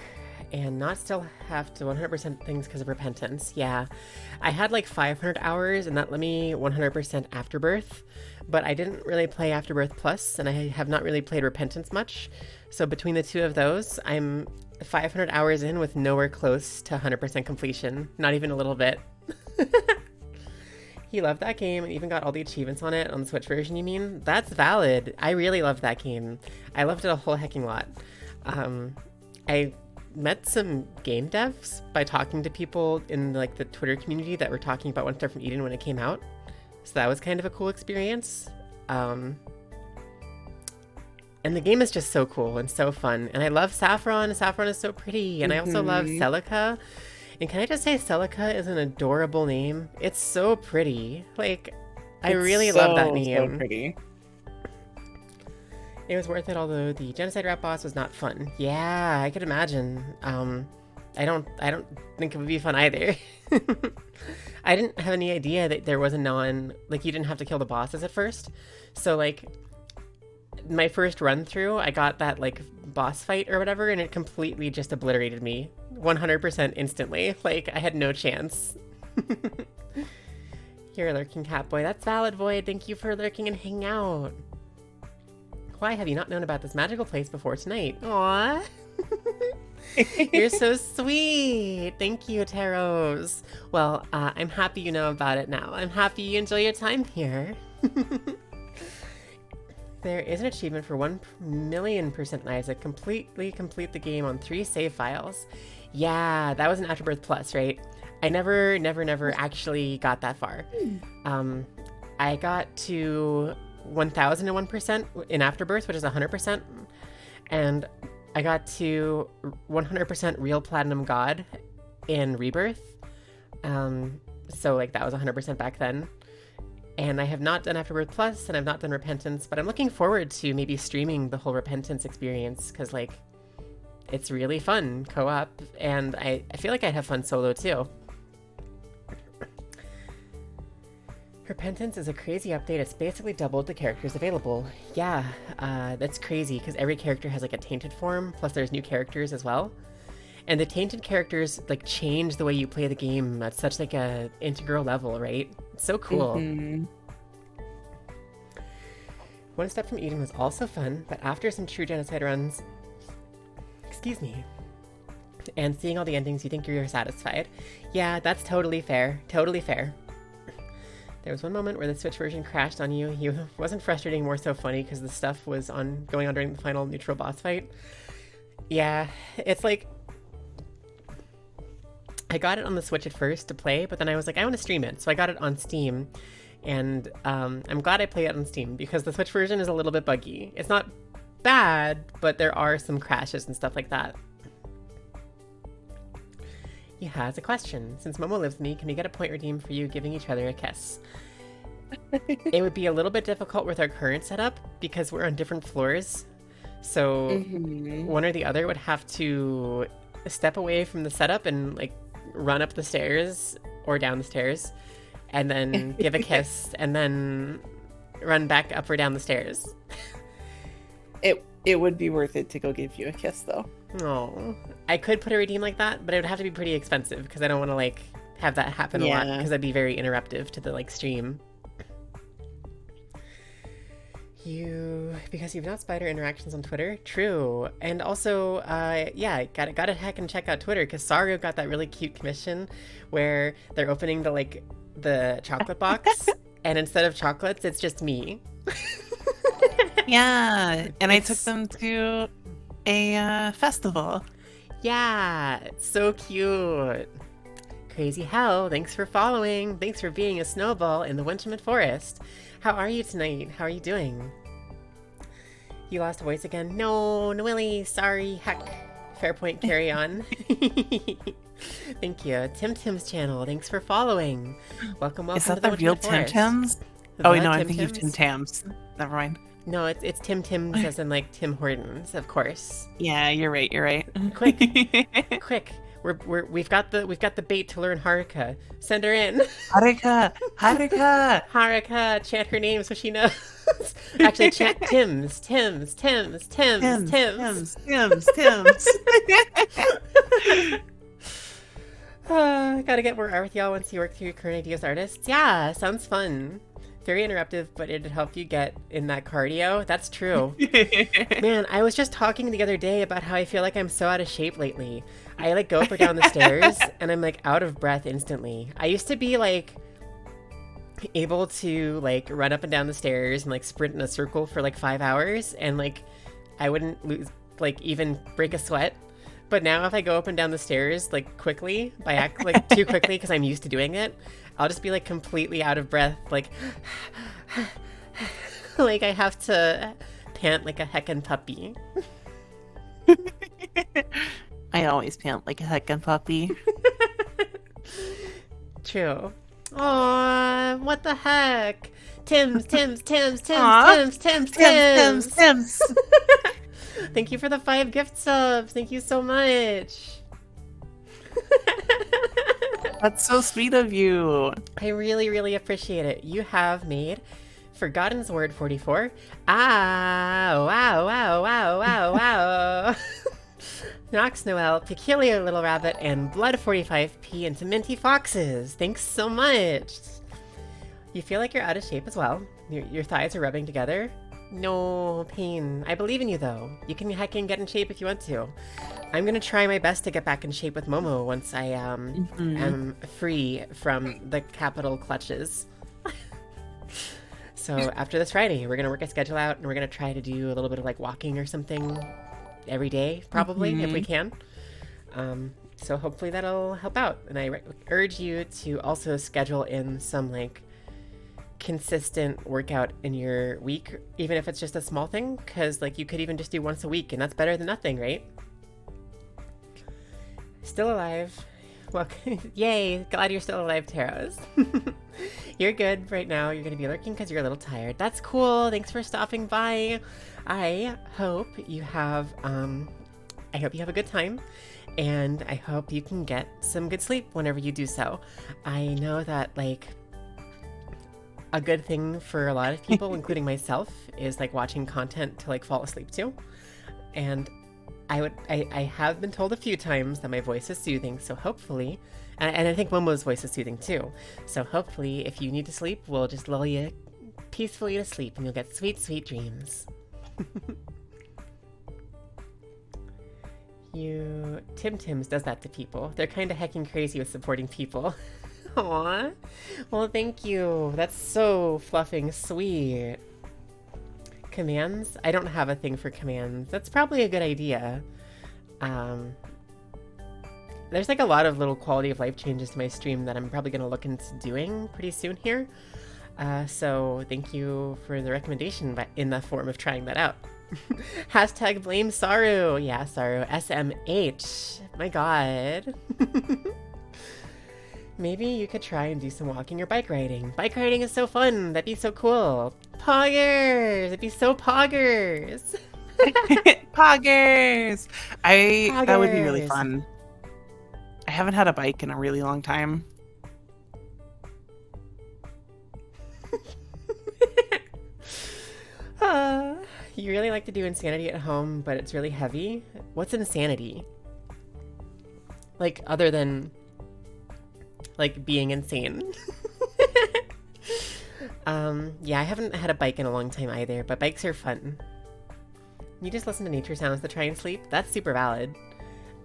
S1: and not still have to 100% things because of repentance. Yeah, I had like 500 hours and that let me 100% Afterbirth, but I didn't really play Afterbirth Plus and I have not really played Repentance much. So between the two of those, I'm 500 hours in with nowhere close to 100% completion. Not even a little bit. He loved that game and even got all the achievements on it, on the Switch version, you mean? That's valid. I really loved that game. I loved it a whole hecking lot. I met some game devs by talking to people in like the Twitter community that were talking about One Step from Eden when it came out. So that was kind of a cool experience. And the game is just so cool and so fun. And I love Saffron. Saffron is so pretty. And I also love Celica. And can I just say Celica is an adorable name? It's so pretty. Like, I really love that name.
S2: So pretty.
S1: It was worth it, although the genocide rap boss was not fun. Yeah, I could imagine. I don't think it would be fun either. I didn't have any idea that there was a you didn't have to kill the bosses at first. So like my first run through, I got that like boss fight or whatever, and it completely just obliterated me 100% instantly. Like I had no chance. You're a lurking cat boy. That's valid, Void. Thank you for lurking and hanging out. Why have you not known about this magical place before tonight? Aww. You're so sweet. Thank you, Taros. Well, I'm happy you know about it now. I'm happy you enjoy your time here. There is an achievement for 1,000,000% in Isaac. Completely complete the game on 3 save files. Yeah, that was an Afterbirth Plus, right? I never actually got that far. I got to 1,001% in Afterbirth, which is 100%, and I got to 100% Real Platinum God in Rebirth. So like that was 100% back then. And I have not done Afterbirth Plus, and I've not done Repentance, but I'm looking forward to maybe streaming the whole Repentance experience, because like it's really fun co-op, and I feel like I'd have fun solo too. Repentance is a crazy update. It's basically doubled the characters available. Yeah, that's crazy because every character has like a tainted form, plus there's new characters as well. And the tainted characters like change the way you play the game at such like a integral level, right? It's so cool. One Step from Eden was also fun, but after some true genocide runs, excuse me, and seeing all the endings, you think you're satisfied. Yeah, that's totally fair. Totally fair. There was one moment where the Switch version crashed on you. It wasn't frustrating, more so funny, because the stuff was going on during the final neutral boss fight. Yeah, it's like... I got it on the Switch at first to play, but then I was like, I want to stream it. So I got it on Steam. And I'm glad I play it on Steam because the Switch version is a little bit buggy. It's not bad, but there are some crashes and stuff like that. He has a question. Since Momo lives with me, can we get a point redeem for you giving each other a kiss? It would be a little bit difficult with our current setup because we're on different floors. So one or the other would have to step away from the setup and like run up the stairs or down the stairs and then give a kiss and then run back up or down the stairs.
S2: It would be worth it to go give you a kiss though.
S1: Oh, I could put a redeem like that, but it would have to be pretty expensive because I don't want to like have that happen a lot because that'd be very interruptive to the like stream. Because you've not spider interactions on Twitter. True. And also, yeah, gotta heck and check out Twitter because Saru got that really cute commission where they're opening the chocolate box and instead of chocolates, it's just me.
S2: Yeah, and I took them to a festival.
S1: Yeah, it's so cute. Crazy Hell, thanks for following. Thanks for being a snowball in the Wintermid Forest. How are you tonight? How are you doing? You lost a voice again? No, Willie, sorry. Heck. Fair point, carry on. Thank you. Tim Tim's channel, thanks for following. Welcome
S2: Is
S1: to
S2: that the real Tim Tams? Oh, no, I'm thinking of Tim Tams. Never mind.
S1: No, it's Tim Tim's as in like Tim Hortons, of course.
S2: Yeah, you're right.
S1: Quick. We've got the bait to learn Haruka. Send her in. Haruka, chant her name so she knows. Actually, chant Tim's. Gotta get more art with y'all once you work through your current ideas artists. Yeah, sounds fun. Very interruptive, but it'd help you get in that cardio. That's true. Man, I was just talking the other day about how I feel like I'm so out of shape lately. I like go up or down the stairs and I'm like out of breath instantly. I used to be like able to like run up and down the stairs and like sprint in a circle for like 5 hours and like I wouldn't lose like even break a sweat. But now if I go up and down the stairs like quickly like too quickly because I'm used to doing it, I'll just be like completely out of breath, like like I have to pant like a heckin' puppy.
S2: I always pant like a heckin' puppy.
S1: True. Aw, what the heck? Tim's. Thank you for the 5 gift subs. Thank you so much.
S2: That's so sweet of you.
S1: I really, really appreciate it. You have made Forgotten's Word 44. Wow. Nox Noel, Peculiar Little Rabbit, and Blood 45p into Minty Foxes. Thanks so much. You feel like you're out of shape as well. Your thighs are rubbing together. No pain. I believe in you though. You can heckin' get in shape if you want to. I'm gonna try my best to get back in shape with Momo once I am free from the capital clutches. So after this Friday, we're gonna work a schedule out and we're gonna try to do a little bit of like walking or something every day, probably, if we can. So hopefully that'll help out. And I urge you to also schedule in some like consistent workout in your week, even if it's just a small thing, because like you could even just do once a week and that's better than nothing, right? Still alive. Well, yay, glad you're still alive, Taros. You're good right now. You're gonna be lurking because you're a little tired. That's cool. Thanks for stopping by. I hope you have a good time, and I hope you can get some good sleep whenever you do so. I know that like a good thing for a lot of people, including myself, is like watching content to like fall asleep to. And I have been told a few times that my voice is soothing, so hopefully, and I think Momo's voice is soothing too. So hopefully, if you need to sleep, we'll just lull you peacefully to sleep and you'll get sweet, sweet dreams. Tim Tim's does that to people. They're kind of heckin' crazy with supporting people. Aww. Well, thank you. That's so fluffing sweet. Commands? I don't have a thing for commands. That's probably a good idea. there's like a lot of little quality of life changes to my stream that I'm probably going to look into doing pretty soon here. So thank you for the recommendation, but in the form of trying that out. Hashtag blame Saru. Yeah, Saru. SMH. My God. Maybe you could try and do some walking or bike riding. Bike riding is so fun. That'd be so cool. Poggers. It'd be so poggers.
S2: Poggers. That would be really fun. I haven't had a bike in a really long time.
S1: You really like to do insanity at home, but it's really heavy. What's insanity? Like, other than, like, being insane. Yeah, I haven't had a bike in a long time either, but bikes are fun. You just listen to nature sounds to try and sleep? That's super valid.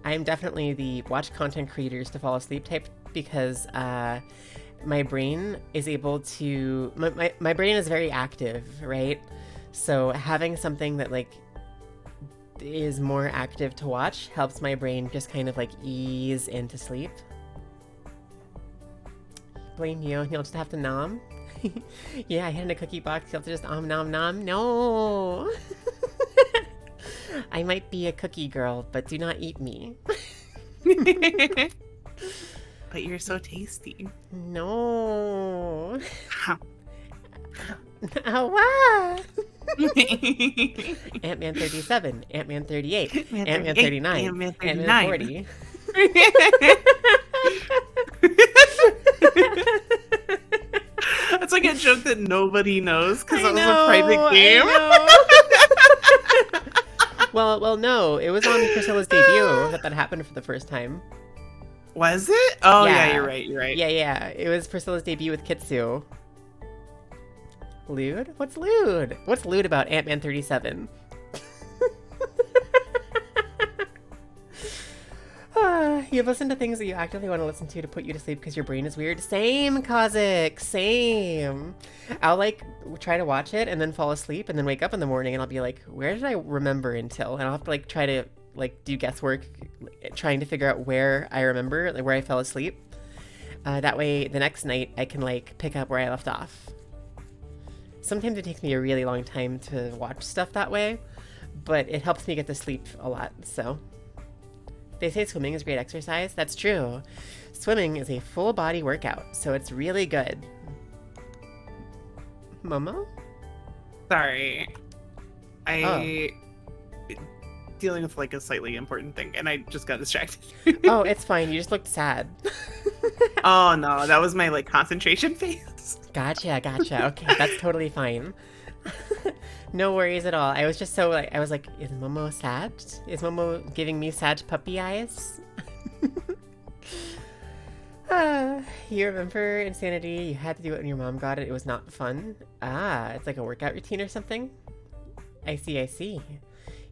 S1: I'm definitely the watch content creators to fall asleep type because my brain is able to... My brain is very active, right? So having something that, like, is more active to watch helps my brain just kind of, like, ease into sleep. Blame you. You'll just have to nom. Yeah, I hid in a cookie box. You'll have to just nom nom. No! I might be a cookie girl, but do not eat me.
S2: But you're so tasty.
S1: No. Wow. Ant-Man 37, Ant-Man 38, Ant-Man 39, Ant-Man 40.
S2: That's like a joke that nobody knows because that was a private game.
S1: Well, no, it was on Priscilla's debut that happened for the first time.
S2: Was it? Oh, yeah, you're right.
S1: Yeah, it was Priscilla's debut with Kitsu. Lewd? What's lewd? What's lewd about Ant-Man 37? You've listened to things that you actively want to listen to put you to sleep because your brain is weird? Same, Kazik, same. I'll, like, try to watch it and then fall asleep and then wake up in the morning and I'll be like, where did I remember until? And I'll have to, like, try to, like, do guesswork trying to figure out where I remember, like, where I fell asleep. That way, the next night, I can, like, pick up where I left off. Sometimes it takes me a really long time to watch stuff that way, but it helps me get to sleep a lot, so... They say swimming is great exercise. That's true. Swimming is a full body workout, so it's really good. Momo?
S2: Sorry. Dealing with like a slightly important thing, and I just got distracted.
S1: Oh, it's fine. You just looked sad.
S2: Oh no, that was my like concentration phase.
S1: Gotcha. Okay, that's totally fine. No worries at all. I was just so like, I was like, is Momo sad? Is Momo giving me sad puppy eyes? You remember Insanity? You had to do it when your mom got it. It was not fun. It's like a workout routine or something. I see.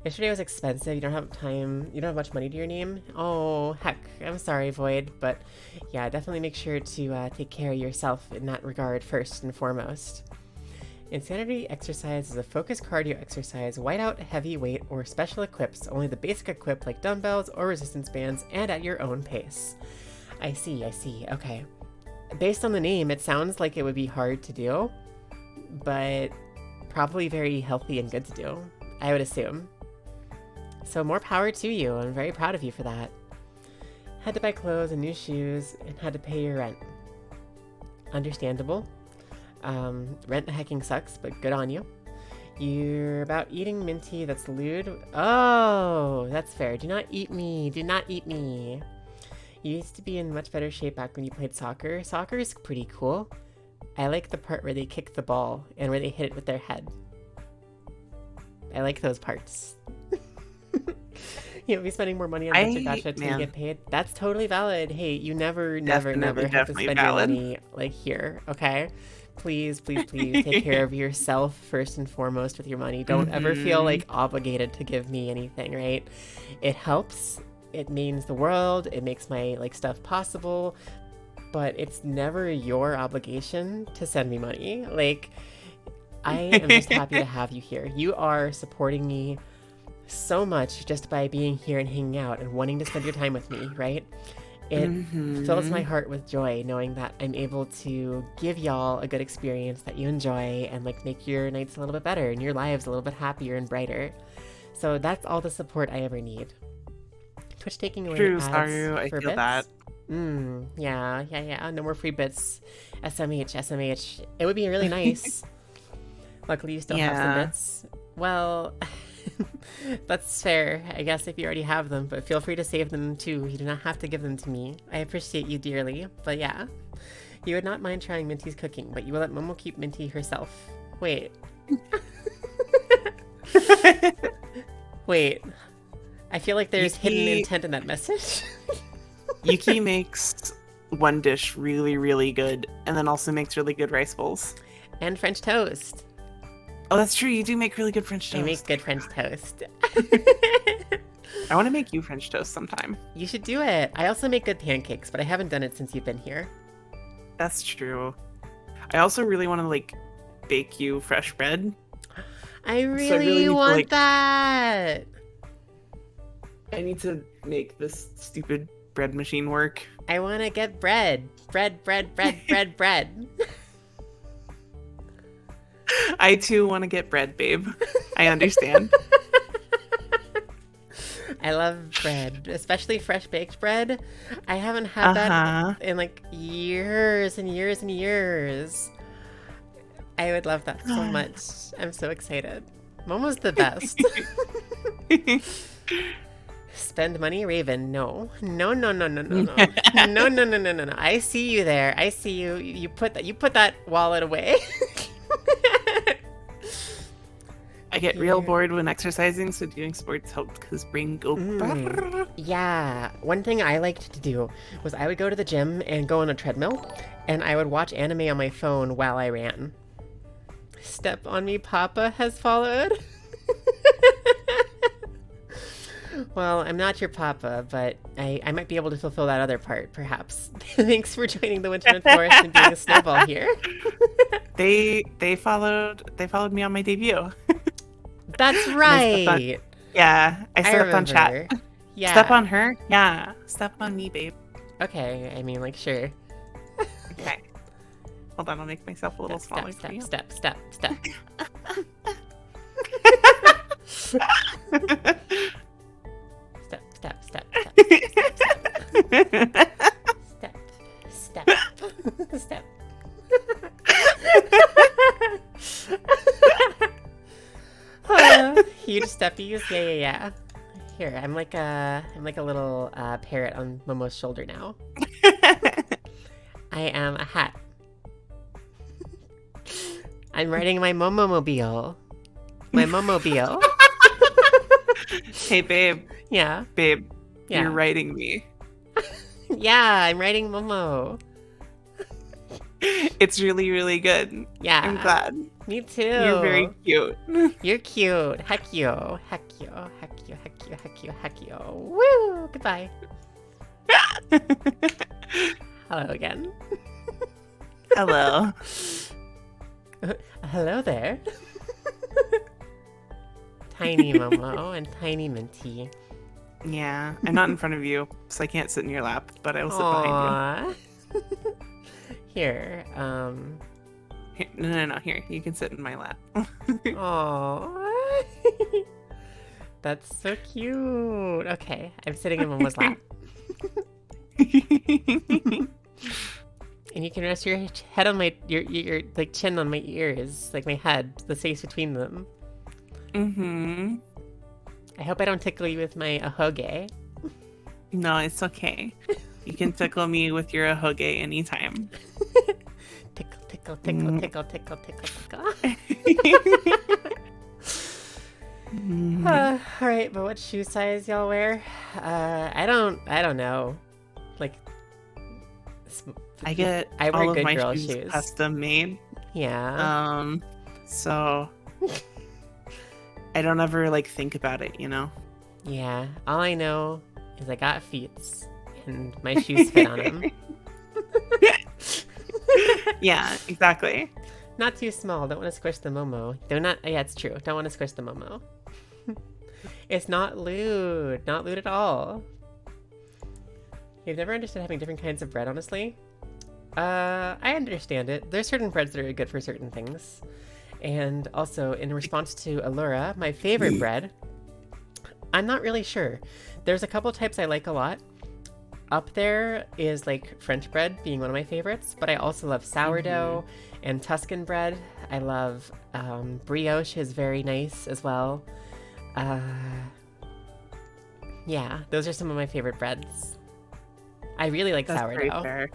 S1: Yesterday was expensive. You don't have time. You don't have much money to your name. Oh, heck. I'm sorry, Void. But yeah, definitely make sure to take care of yourself in that regard first and foremost. Insanity exercise is a focused cardio exercise, whiteout, heavy weight, or special equips, only the basic equip like dumbbells or resistance bands, and at your own pace. I see, okay. Based on the name, it sounds like it would be hard to do, but probably very healthy and good to do, I would assume. So more power to you, I'm very proud of you for that. Had to buy clothes and new shoes, and had to pay your rent. Understandable. Rent hacking sucks, but good on you. You're about eating Minty, that's lewd. Oh, that's fair. Do not eat me. You used to be in much better shape back when you played soccer. Soccer is pretty cool. I like the part where they kick the ball and where they hit it with their head. I like those parts. You'll be spending more money on Gacha to get paid. That's totally valid. Hey, you never have to spend your money like here, okay? Please take care of yourself first and foremost with your money. Don't ever feel like obligated to give me anything, right? It helps. It means the world. It makes my like stuff possible, but it's never your obligation to send me money. Like, I am just happy to have you here. You are supporting me so much just by being here and hanging out and wanting to spend your time with me, right? It fills my heart with joy knowing that I'm able to give y'all a good experience that you enjoy and like make your nights a little bit better and your lives a little bit happier and brighter. So that's all the support I ever need. Twitch taking away
S2: True,
S1: ads
S2: Saru, I
S1: for
S2: feel
S1: bits.
S2: that.
S1: Yeah. No more free bits. SMH. It would be really nice. Luckily, you still have some bits. Well, that's fair, I guess, if you already have them, but feel free to save them too. You do not have to give them to me. I appreciate you dearly, but yeah. You would not mind trying Minty's cooking, but you will let Momo keep Minty herself. Wait. Wait. I feel like there's hidden intent in that message.
S2: Yuki makes one dish really, really good, and then also makes really good rice bowls.
S1: And French toast.
S2: Oh, that's true. You do make really good French toast.
S1: I make good French toast.
S2: I want to make you French toast sometime.
S1: You should do it. I also make good pancakes, but I haven't done it since you've been here.
S2: That's true. I also really want to, like, bake you fresh bread.
S1: I really want that.
S2: I need to make this stupid bread machine work.
S1: I want to get bread. Bread.
S2: I too want to get bread, babe. I understand.
S1: I love bread, especially fresh baked bread. I haven't had that in like years and years and years. I would love that so much. I'm so excited. Momo's the best. Spend money, Raven. No. No. No. I see you there. I see you. You put that wallet away.
S2: I get real bored when exercising, so doing sports helped because brain go.
S1: Yeah. One thing I liked to do was I would go to the gym and go on a treadmill, and I would watch anime on my phone while I ran. Step on me, Papa has followed. Well, I'm not your papa, but I might be able to fulfill that other part, perhaps. Thanks for joining the Winterland Forest and being a snowball here.
S2: They followed me on my debut.
S1: That's right.
S2: Yeah, I stepped on chat.
S1: Yeah.
S2: Step on her? Yeah. Step on me, babe.
S1: Okay, I mean, like, sure.
S2: Okay. Hold on, I'll make myself a little smaller for you.
S1: Step. Step. Huge steppies. Yeah. Here, I'm like a little parrot on Momo's shoulder now. I am a hat. I'm riding my Momomobile. My Momobile.
S2: Hey, babe.
S1: Yeah.
S2: Babe,
S1: Yeah.
S2: you're riding me.
S1: Yeah, I'm riding Momo.
S2: It's really, really good.
S1: Yeah.
S2: I'm glad.
S1: Me too.
S2: You're very cute.
S1: You're cute. Heck you. Woo! Goodbye. Hello again.
S2: Hello.
S1: Hello there. Tiny Momo and tiny Minty.
S2: Yeah, I'm not in front of you, so I can't sit in your lap, but I will sit behind
S1: you. Here,
S2: Here, no. Here, you can sit in my lap.
S1: Aww. That's so cute. Okay, I'm sitting in Momo's lap. And you can rest your head on your like chin on my ears, like my head, the space between them. I hope I don't tickle you with my ahoge.
S2: No, it's okay. You can tickle me with your ahoge anytime.
S1: Tickle. All right, but what shoe size y'all wear? I don't know. Like,
S2: I wear
S1: all of
S2: good
S1: my
S2: girl
S1: shoes
S2: custom made.
S1: Yeah.
S2: So I don't ever like think about it, you know?
S1: Yeah. All I know is I got feet and my shoes fit on them.
S2: Yeah, exactly.
S1: Not too small. Don't want to squish the Momo. They're not. Yeah, it's true. Don't want to squish the Momo. It's not lewd. Not lewd at all. I've never understood having different kinds of bread, honestly. I understand it. There's certain breads that are good for certain things. And also, in response to Allura, my favorite bread, I'm not really sure. There's a couple types I like a lot. Up there is like French bread being one of my favorites, but I also love sourdough and Tuscan bread. I love brioche is very nice as well. Yeah, those are some of my favorite breads. I really like
S2: That's very
S1: sourdough.
S2: fair.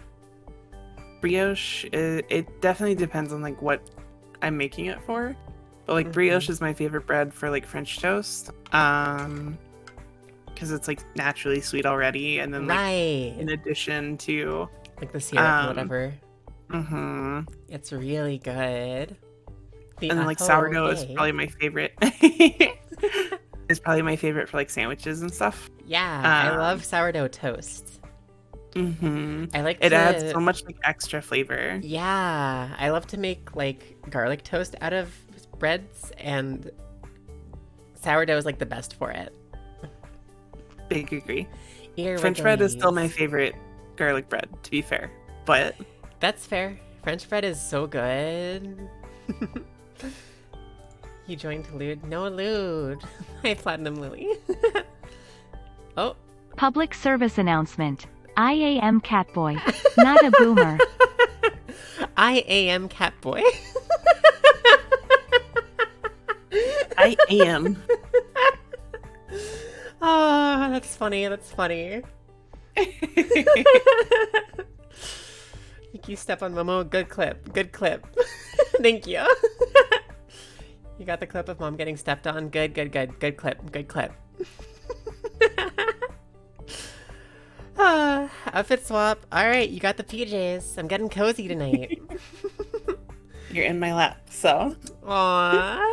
S2: Brioche, it definitely depends on like what I'm making it for. But like brioche is my favorite bread for like French toast. Because it's like naturally sweet already, and then like in addition to
S1: like the syrup and whatever.
S2: It's
S1: really good.
S2: And then like sourdough is probably my favorite. It's probably my favorite for like sandwiches and stuff.
S1: Yeah, I love sourdough toast. I like
S2: it adds so much like extra flavor.
S1: Yeah, I love to make like garlic toast out of breads, and sourdough is like the best for it.
S2: Big agree. French bread is still my favorite garlic bread, to be fair, but
S1: that's fair. French bread is so good. You joined Lude? No, Lude. Hi, Platinum Lily. Oh.
S3: Public service announcement. I am Catboy, not a boomer.
S1: I am Catboy.
S2: I am.
S1: Oh, that's funny. That's funny. Thank you, Step on Momo. Good clip. Good clip. Thank you. You got the clip of Mom getting stepped on. Good, good, good. Good clip. Good clip. Outfit swap. All right, you got the PJs. I'm getting cozy tonight.
S2: You're in my lap, so.
S1: Aww.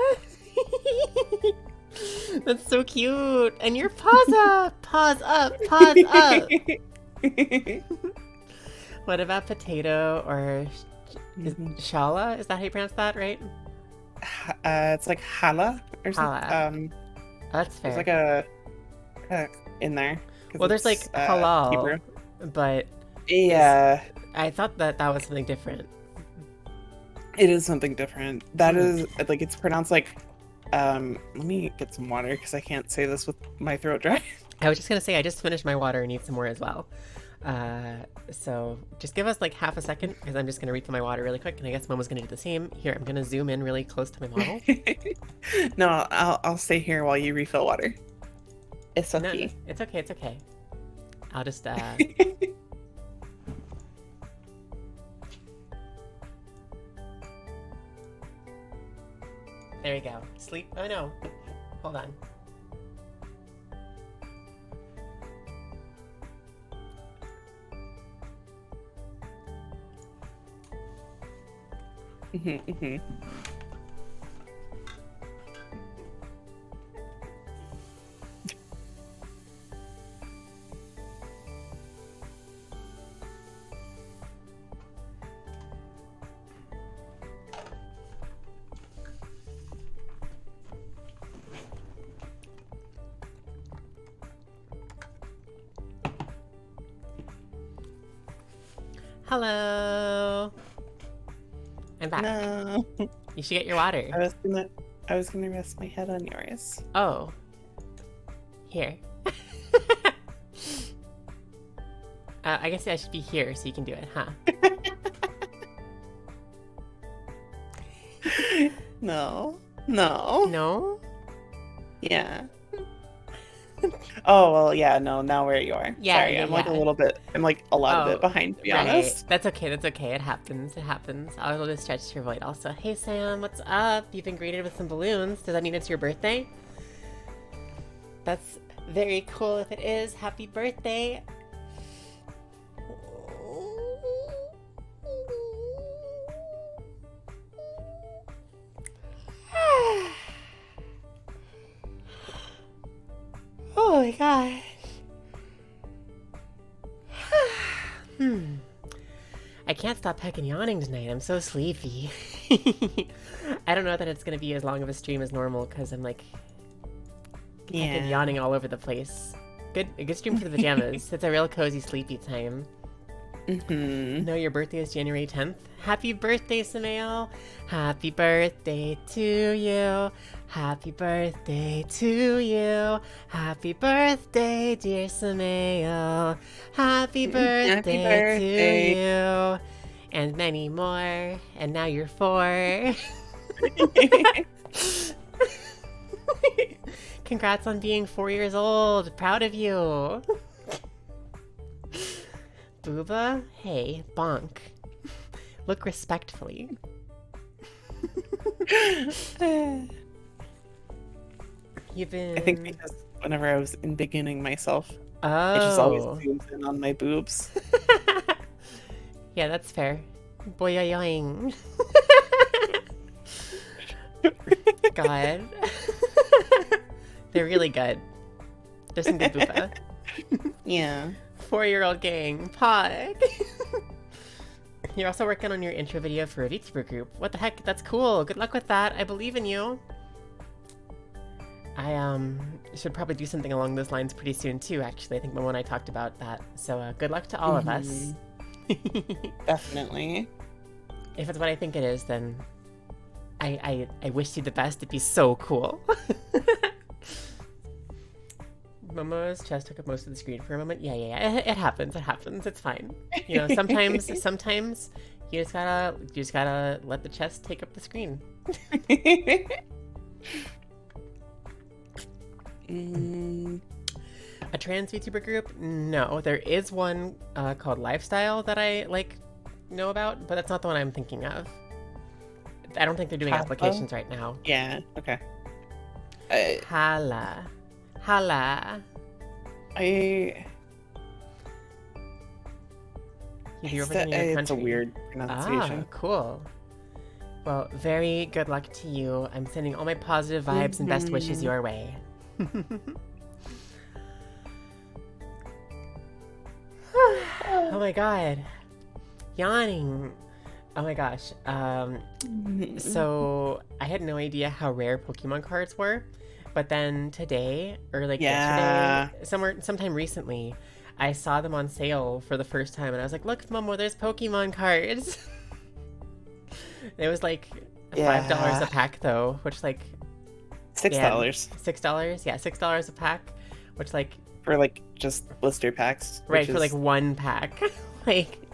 S1: That's so cute. And your paws up. Paws up. Paws up. What about potato or shala? Is that how you pronounce that, right?
S2: It's like challah or something.
S1: That's fair.
S2: There's like a in there.
S1: Well, there's like halal,
S2: Hebrew.
S1: but
S2: yeah,
S1: I thought that was something different.
S2: It is something different. That is like it's pronounced like. Let me get some water because I can't say this with my throat dry.
S1: I was just gonna say I just finished my water and need some more as well. So just give us like half a second because I'm just gonna refill my water really quick, and I guess Momo's gonna do the same. Here, I'm gonna zoom in really close to my model.
S2: No, I'll stay here while you refill water. It's okay.
S1: No, it's okay. It's okay. I'll just There we go. Sleep. Oh no. Hold on. Hello. I'm back.
S2: No.
S1: You should get your water.
S2: I was gonna rest my head on yours.
S1: Oh. Here. I guess I should be here so you can do it, huh?
S2: No.
S1: No?
S2: Yeah. Oh, well, yeah, no, now where you are.
S1: Yeah,
S2: sorry, I'm like a little bit, I'm like a lot of it behind, to be honest.
S1: That's okay, that's okay. It happens. I'll just stretch your void also. Hey, Sam, what's up? You've been greeted with some balloons. Does that mean it's your birthday? That's very cool if it is. Happy birthday. Oh my gosh. I can't stop heckin' yawning tonight. I'm so sleepy. I don't know that it's gonna be as long of a stream as normal because I'm like heckin' yawning all over the place. A good stream for the pajamas. It's a real cozy, sleepy time.
S2: Mm-hmm.
S1: No, your birthday is January 10th. Happy birthday, Samael. Happy birthday to you. Happy birthday to you. Happy birthday, dear Samael. Happy birthday to you. And many more. And now you're 4. Congrats on being 4 years old. Proud of you. Booba, hey, bonk. Look respectfully. You've been...
S2: I think because whenever I was in beginning myself,
S1: Oh.
S2: it just always zooms in on my boobs.
S1: Yeah, that's fair. Boyoyoing. God. They're really good. There's some good booba.
S2: Yeah.
S1: 4-year-old gang. Pog. You're also working on your intro video for a VTuber group. What the heck? That's cool. Good luck with that. I believe in you. I should probably do something along those lines pretty soon too, actually. I think Momo and I talked about that. So good luck to all of us.
S2: Definitely.
S1: If it's what I think it is, then I wish you the best. It'd be so cool. Momo's chest took up most of the screen for a moment. Yeah. It happens. It happens. It's fine. You know, sometimes you just gotta let the chest take up the screen. A trans VTuber group? No, there is one called Lifestyle that I know about, but that's not the one I'm thinking of. I don't think they're doing applications right now.
S2: Yeah. Okay.
S1: Hala.
S2: It's a weird pronunciation.
S1: Ah, cool. Well, very good luck to you. I'm sending all my positive vibes and best wishes your way. Oh my god. Yawning. Oh my gosh. So I had no idea how rare Pokemon cards were, but then today, or yesterday, sometime recently, I saw them on sale for the first time, and I was like, look, Momo, there's Pokemon cards. It was $5 a pack though, which
S2: $6.
S1: $6? Yeah, $6 a pack, which
S2: for just blister packs.
S1: Right, for one pack.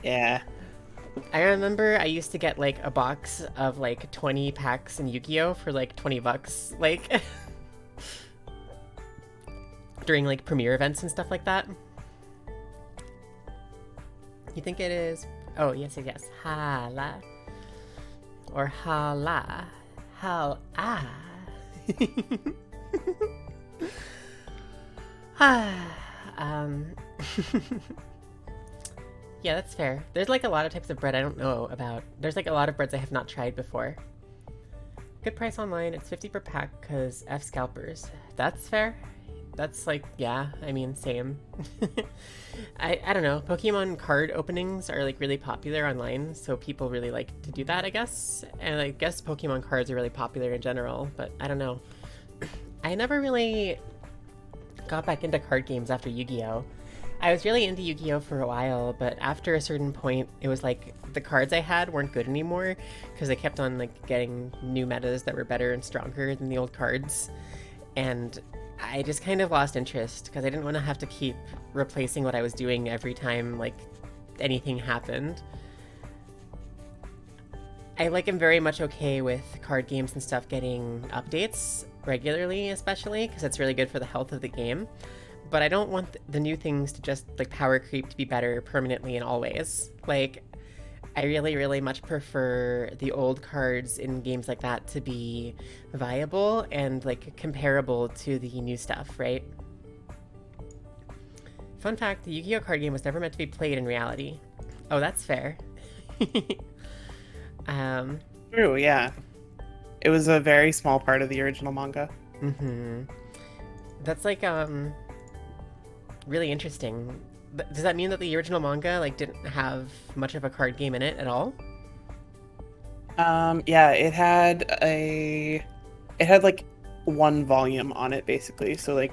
S2: Yeah.
S1: I remember I used to get a box of 20 packs in Yu-Gi-Oh for $20 during premiere events and stuff like that. You think it is? Oh, yes. Hala. Or hala. Hal ah. Yeah, that's fair. There's a lot of types of bread I don't know about. There's a lot of breads I have not tried before. Good price online. It's 50 per pack because F scalpers. That's fair. That's yeah, I mean, same. I don't know. Pokemon card openings are really popular online, so people really like to do that, I guess. And I guess Pokemon cards are really popular in general, but I don't know. I never really got back into card games after Yu-Gi-Oh! I was really into Yu-Gi-Oh! For a while, but after a certain point, it was the cards I had weren't good anymore because they kept on getting new metas that were better and stronger than the old cards. And I just kind of lost interest because I didn't want to have to keep replacing what I was doing every time anything happened. I am very much okay with card games and stuff getting updates regularly, especially because it's really good for the health of the game. But I don't want the new things to just power creep to be better permanently and always. I really, really much prefer the old cards in games like that to be viable and comparable to the new stuff, right? Fun fact, the Yu-Gi-Oh! Card game was never meant to be played in reality. Oh, that's fair.
S2: True, yeah. It was a very small part of the original manga.
S1: Mm-hmm. That's really interesting. Does that mean that the original manga didn't have much of a card game in it at all?
S2: Yeah, it had one volume on it basically. So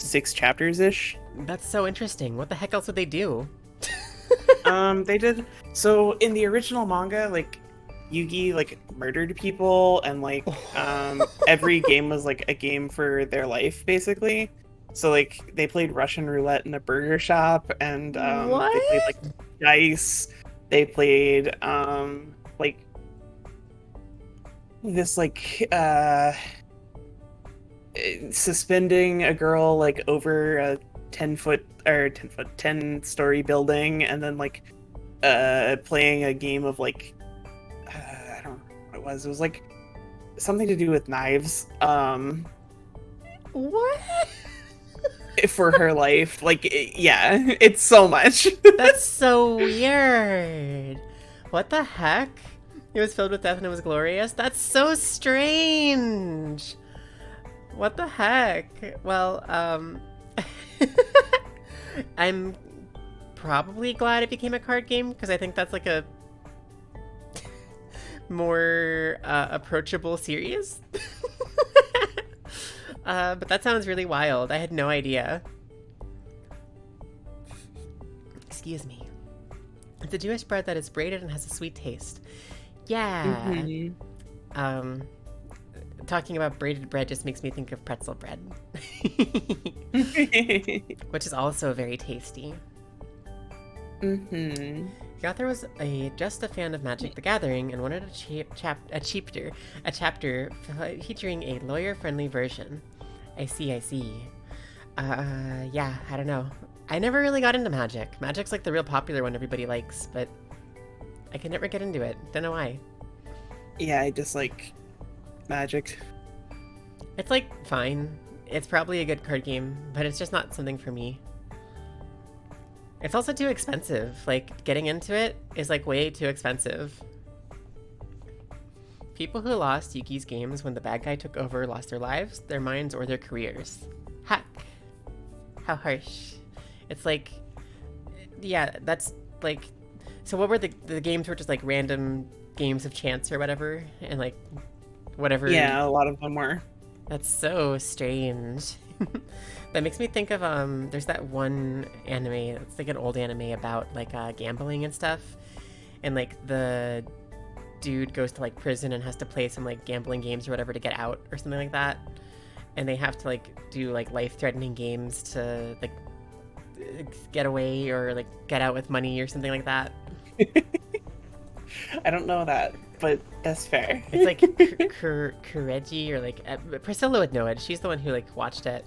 S2: 6 chapters ish.
S1: That's so interesting. What the heck else would they do?
S2: They did so in the original manga, like Yugi like murdered people, and like every game was like a game for their life basically. So like they played Russian roulette in a burger shop, and they played like dice. They played like this like suspending a girl like over a 10-story building, and then like playing a game of like I don't know what it was. It was like something to do with knives.
S1: What?
S2: For her life. Like, yeah, it's so much.
S1: That's so weird. What the heck? It was filled with death and it was glorious? That's so strange. What the heck? Well, I'm probably glad it became a card game, because I think that's like a more approachable series. But that sounds really wild. I had no idea. Excuse me. It's a Jewish bread that is braided and has a sweet taste. Yeah. Mm-hmm. Talking about braided bread just makes me think of pretzel bread. Which is also very tasty.
S2: Mm-hmm.
S1: The author was just a fan of Magic the Gathering and wanted a chapter featuring a lawyer-friendly version. I see. Yeah, I don't know. I never really got into Magic. Magic's like the real popular one everybody likes, but I could never get into it. Don't know why.
S2: Yeah, I dislike Magic.
S1: It's like fine. It's probably a good card game, but it's just not something for me. It's also too expensive. Like, getting into it is like way too expensive. People who lost Yuki's games when the bad guy took over lost their lives, their minds, or their careers. Heck. How harsh. It's like, yeah, that's like, so what were the games were just like random games of chance or whatever, and like whatever.
S2: Yeah, a lot of them were.
S1: That's so strange. That makes me think of there's that one anime, it's like an old anime about like gambling and stuff, and like the dude goes to like prison and has to play some like gambling games or whatever to get out or something like that, and they have to like do like life-threatening games to like get away or like get out with money or something like that.
S2: I don't know that, but that's fair.
S1: It's like Kureji or like Priscilla would know it. She's the one who like watched it.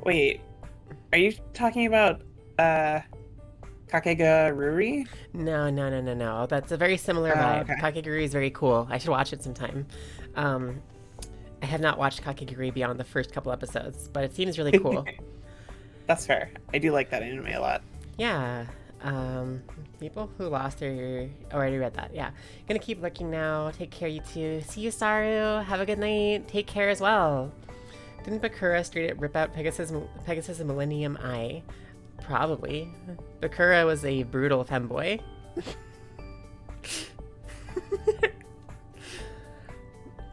S2: Wait, are you talking about Kakegurui?
S1: No. That's a very similar vibe.
S2: Okay.
S1: Kakegurui is very cool. I should watch it sometime. I have not watched Kakegurui beyond the first couple episodes, but it seems really cool.
S2: That's fair. I do like that anime a lot.
S1: Yeah. People who lost their... Oh, I already read that. Yeah. Gonna keep looking now. Take care, you two. See you, Saru. Have a good night. Take care as well. Didn't Bakura straight up rip out Pegasus and Millennium Eye? Probably. Bakura was a brutal femboy.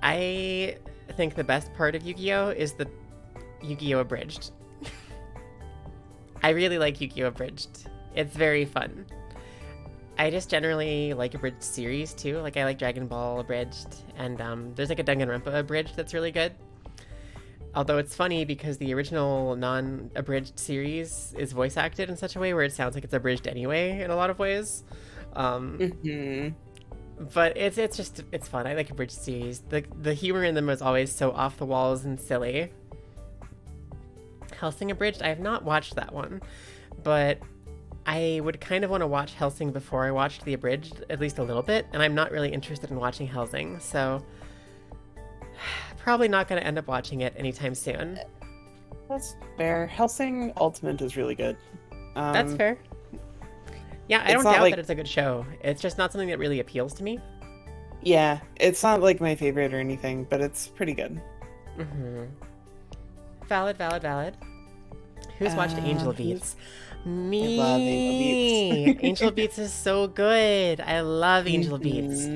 S1: I think the best part of Yu-Gi-Oh! Is the Yu-Gi-Oh! Abridged. I really like Yu-Gi-Oh! Abridged. It's very fun. I just generally like abridged series too. Like I like Dragon Ball Abridged, and there's like a Danganronpa Abridged that's really good. Although it's funny because the original non-abridged series is voice acted in such a way where it sounds like it's abridged anyway in a lot of ways. But it's fun. I like abridged series. The humor in them is always so off the walls and silly. Hellsing Abridged, I have not watched that one, but I would kind of want to watch Hellsing before I watched the abridged, at least a little bit, and I'm not really interested in watching Hellsing, so probably not going to end up watching it anytime soon.
S2: That's fair. Hellsing Ultimate is really good.
S1: That's fair. Yeah, I don't doubt that it's a good show. It's just not something that really appeals to me.
S2: Yeah, it's not like my favorite or anything, but it's pretty good.
S1: Mm-hmm. Valid. Who's watched Angel Beats? Me.
S2: I love Angel Beats.
S1: Angel Beats is so good. I love Angel Beats.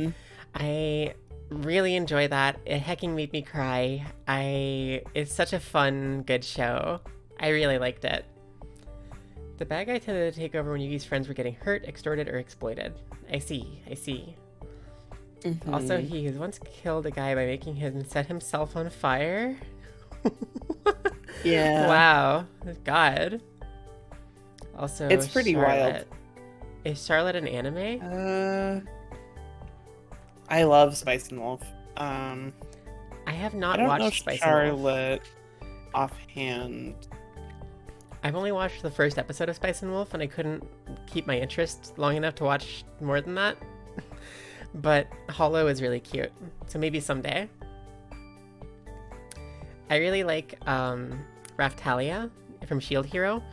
S1: I really enjoy that. It hecking made me cry. It's such a fun, good show. I really liked it. The bad guy tended to take over when Yugi's friends were getting hurt, extorted, or exploited. I see. Also, he has once killed a guy by making him set himself on fire.
S2: Yeah.
S1: Wow. God. Also,
S2: It's pretty
S1: Charlotte. Is Charlotte an anime?
S2: I love Spice and Wolf.
S1: I have not
S2: I don't know
S1: watched Spice and Wolf.
S2: Charlotte offhand.
S1: I've only watched the first episode of Spice and Wolf, and I couldn't keep my interest long enough to watch more than that. But Hollow is really cute, so maybe someday. I really like Raftalia from Shield Hero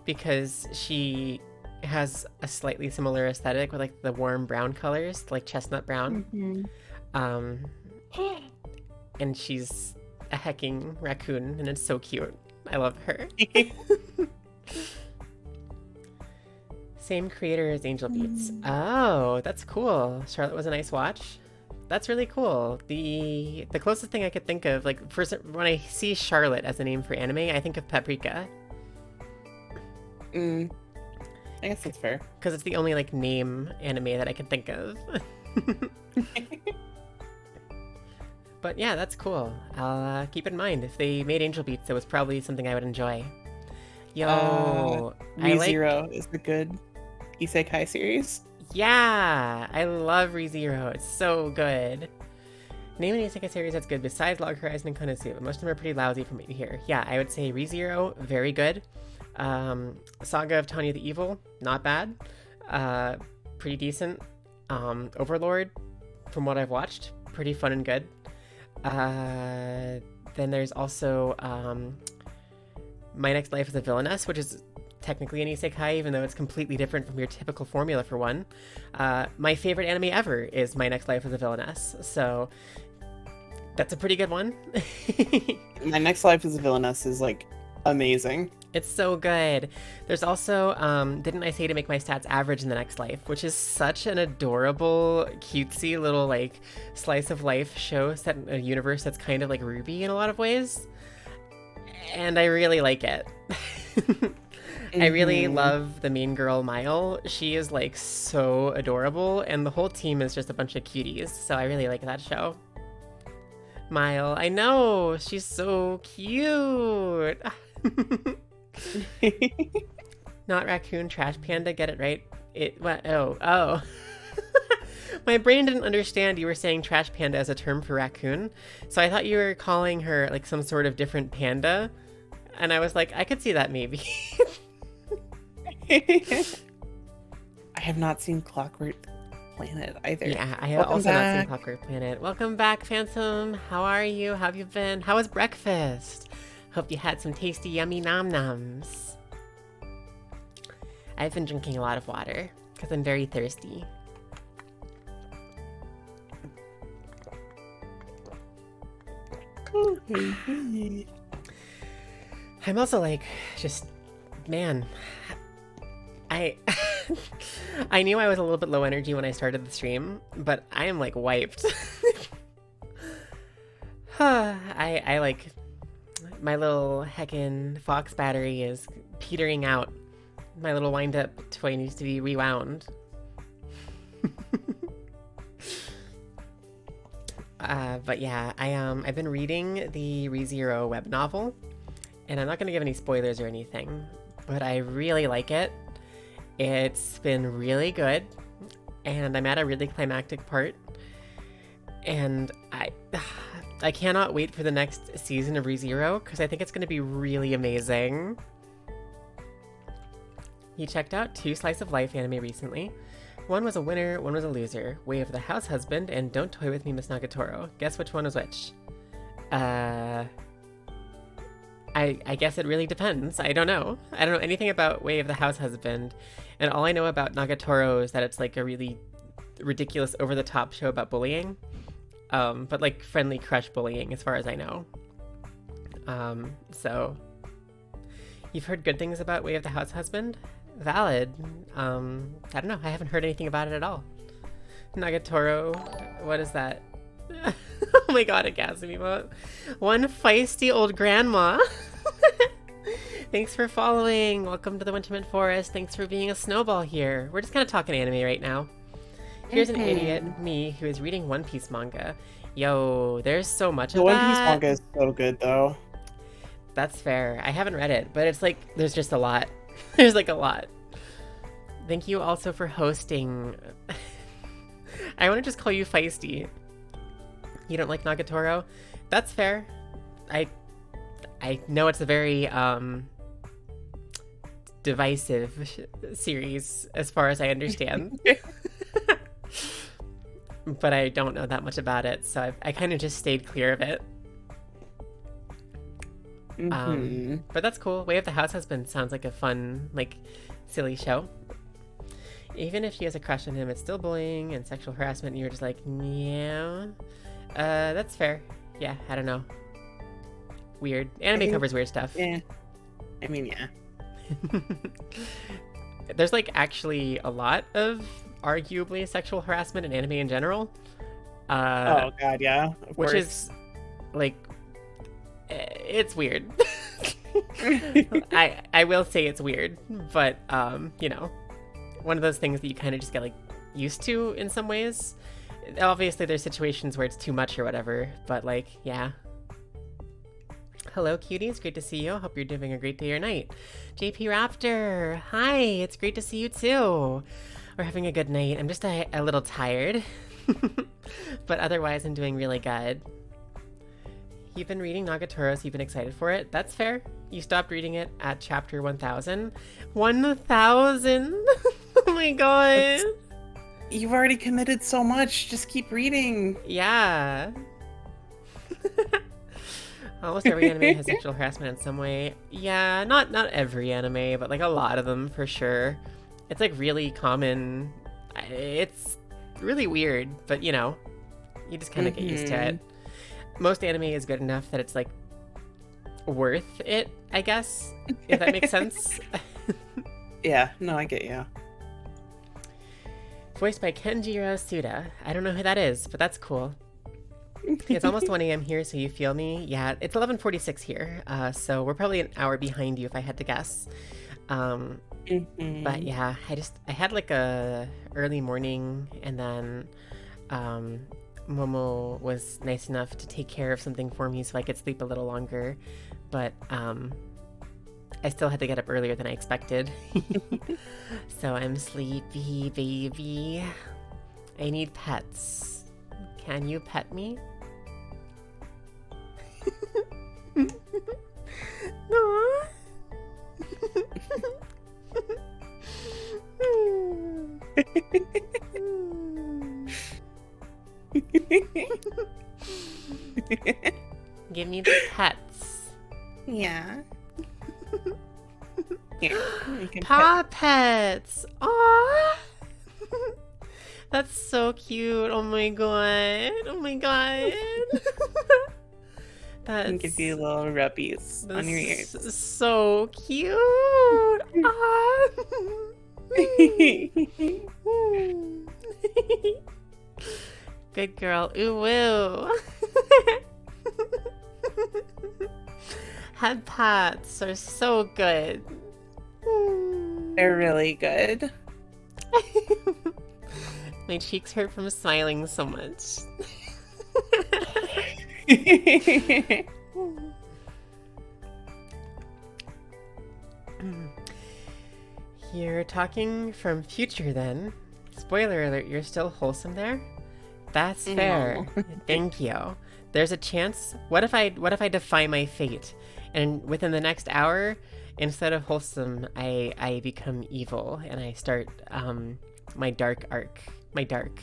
S1: because she has a slightly similar aesthetic with like the warm brown colors, like chestnut brown. And she's a hecking raccoon, and it's so cute. I love her. Same creator as Angel Beats. Oh, that's cool. Charlotte was a nice watch. That's really cool. The closest thing I could think of, like, first when I see Charlotte as a name for anime, I think of Paprika.
S2: I guess that's fair.
S1: Because it's the only, like, name anime that I can think of. But yeah, that's cool. I'll keep in mind. If they made Angel Beats, it was probably something I would enjoy. Yo,
S2: ReZero is a good isekai series.
S1: Yeah, I love ReZero. It's so good. Name an isekai series that's good besides Log Horizon and Konosuba. Most of them are pretty lousy from what you hear. Yeah, I would say ReZero, very good. Saga of Tanya the Evil, not bad. Pretty decent. Overlord, from what I've watched, pretty fun and good. Then there's also My Next Life as a Villainess, which is technically an isekai, even though it's completely different from your typical formula for one. My favorite anime ever is My Next Life as a Villainess, so that's a pretty good one.
S2: My Next Life as a Villainess is like amazing.
S1: It's so good. There's also Didn't I Say to Make My Stats Average in the Next Life, which is such an adorable, cutesy little like slice of life show set in a universe that's kind of like Ruby in a lot of ways. And I really like it. I really love the main girl, Mile. She is like so adorable, and the whole team is just a bunch of cuties, so I really like that show. Mile, I know, she's so cute. Not raccoon, trash panda, get it right? What? Oh. My brain didn't understand you were saying trash panda as a term for raccoon, so I thought you were calling her like some sort of different panda, and I was like, I could see that maybe.
S2: I have not seen Clockwork Planet either.
S1: Yeah, I have also not seen Clockwork Planet. Welcome back, Phantom. How are you? How have you been? How was breakfast? Hope you had some tasty, yummy nom-noms. I've been drinking a lot of water because I'm very thirsty. I'm also like, just, man, I knew I was a little bit low energy when I started the stream, but I am like wiped. I like, my little heckin' Fox battery is petering out. My little wind-up toy needs to be rewound. But yeah, I've been reading the ReZero web novel, and I'm not going to give any spoilers or anything, but I really like it. It's been really good, and I'm at a really climactic part, and I cannot wait for the next season of ReZero, because I think it's going to be really amazing. He checked out 2 slice of life anime recently. One was a winner, one was a loser. Way of the House Husband and Don't Toy With Me, Miss Nagatoro. Guess which one was which? I guess it really depends. I don't know. I don't know anything about Way of the House Husband, and all I know about Nagatoro is that it's like a really ridiculous, over-the-top show about bullying. But like friendly crush bullying as far as I know. So you've heard good things about Way of the House Husband? Valid. I don't know. I haven't heard anything about it at all. Nagatoro, what is that? Oh my god, a gas emote. One feisty old grandma. Thanks for following. Welcome to the Wintermint Forest. Thanks for being a snowball here. We're just kind of talking anime right now. Here's an idiot, me, who is reading One Piece manga. Yo, there's so much of
S2: The One
S1: that.
S2: Piece manga is so good, though.
S1: That's fair. I haven't read it, but it's like, there's just a lot. There's like a lot. Thank you also for hosting. I want to just call you Feisty. You don't like Nagatoro? That's fair. I know it's a very divisive series as far as I understand. But I don't know that much about it, so I kind of just stayed clear of it. But that's cool. Way of the House Husband sounds like a fun, like, silly show. Even if she has a crush on him, it's still bullying and sexual harassment, and you're just like, yeah. That's fair. Yeah, I don't know. Weird. Anime covers weird stuff.
S2: Yeah. I mean, yeah.
S1: There's, like, actually a lot of arguably sexual harassment in anime in general.
S2: Oh, God, yeah. Of
S1: which
S2: course.
S1: is, like, it's weird. I will say it's weird, but, you know, one of those things that you kind of just get, like, used to in some ways. Obviously, there's situations where it's too much or whatever, but, like, yeah. Hello, cuties. Great to see you. Hope you're doing a great day or night. JP Raptor, hi. It's great to see you, too. We're having a good night. I'm just a little tired, but otherwise, I'm doing really good. You've been reading Nagatoro, so you've been excited for it. That's fair. You stopped reading it at chapter 1000. 1000? Oh my god.
S2: You've already committed so much. Just keep reading.
S1: Yeah. Almost every anime has sexual harassment in some way. Yeah, not every anime, but like a lot of them for sure. It's like really common. It's really weird, but you know, you just kind of get used to it. Most anime is good enough that it's like worth it, I guess, if that makes sense.
S2: Yeah, no, I get you.
S1: Voiced by Kenjiro Suda. I don't know who that is, but that's cool. It's almost 1 a.m. here, so you feel me? Yeah, it's 11:46 here, so we're probably an hour behind you if I had to guess. But yeah, I had like a early morning, and then Momo was nice enough to take care of something for me so I could sleep a little longer, but I still had to get up earlier than I expected. So I'm sleepy, baby. I need pets. Can you pet me? Aww. Give me the pets.
S2: Yeah. Here, you can
S1: Paw pets. Aww. That's so cute. Oh my god. Oh my god.
S2: I can give you little rubbies on your ears.
S1: So cute. Aww. Good girl. Ooh woo. Head pats are so good.
S2: They're really good.
S1: My cheeks hurt from smiling so much. You're talking from future then. Spoiler alert, you're still wholesome there? That's fair.
S2: No.
S1: Thank you. There's a chance. What if I defy my fate and within the next hour, instead of wholesome, I become evil and I start my dark arc. My dark.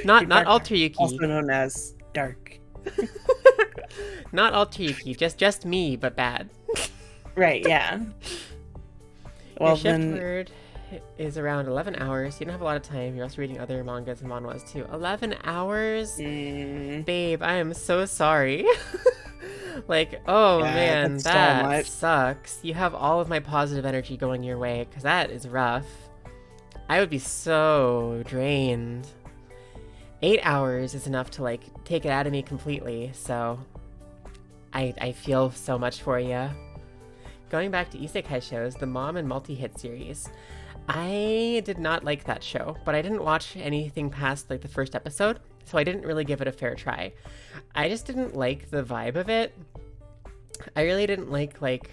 S1: not Alter Yuki.
S2: Also known as Dark.
S1: Not Alter Yuki, just me, but bad.
S2: Right, yeah. Well,
S1: Your shift
S2: then...
S1: word is around 11 hours. You don't have a lot of time. You're also reading other mangas and manhwas too. 11 hours? Babe, I am so sorry. Like, oh
S2: Yeah,
S1: man,
S2: that's so
S1: that
S2: much.
S1: sucks. You have all of my positive energy going your way, because that is rough. I would be so drained. 8 hours is enough to like take it out of me completely, so I feel so much for you. Going back to isekai shows, the Mom and Multi-Hit series. I did not like that show, but I didn't watch anything past like the first episode, so I didn't really give it a fair try. I just didn't like the vibe of it. I really didn't like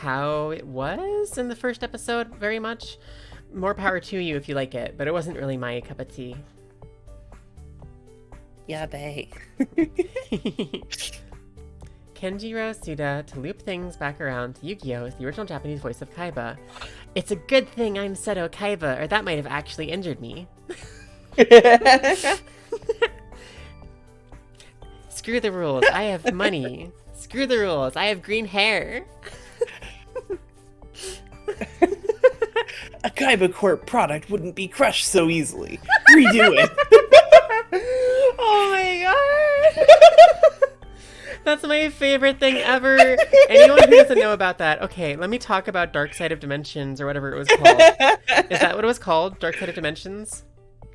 S1: how it was in the first episode very much. More power to you if you like it, but it wasn't really my cup of tea.
S2: Yeah, bae.
S1: Kenjiro Suda to loop things back around to Yu-Gi-Oh! Is the original Japanese voice of Kaiba. It's a good thing I'm Seto Kaiba, or that might have actually injured me. Screw the rules, I have money. Screw the rules, I have green hair.
S2: A Kaiba Corp product wouldn't be crushed so easily. Redo it.
S1: Oh my god! That's my favorite thing ever. Anyone who doesn't know about that, okay, let me talk about Dark Side of Dimensions or whatever it was called. Is that what it was called? Dark Side of Dimensions?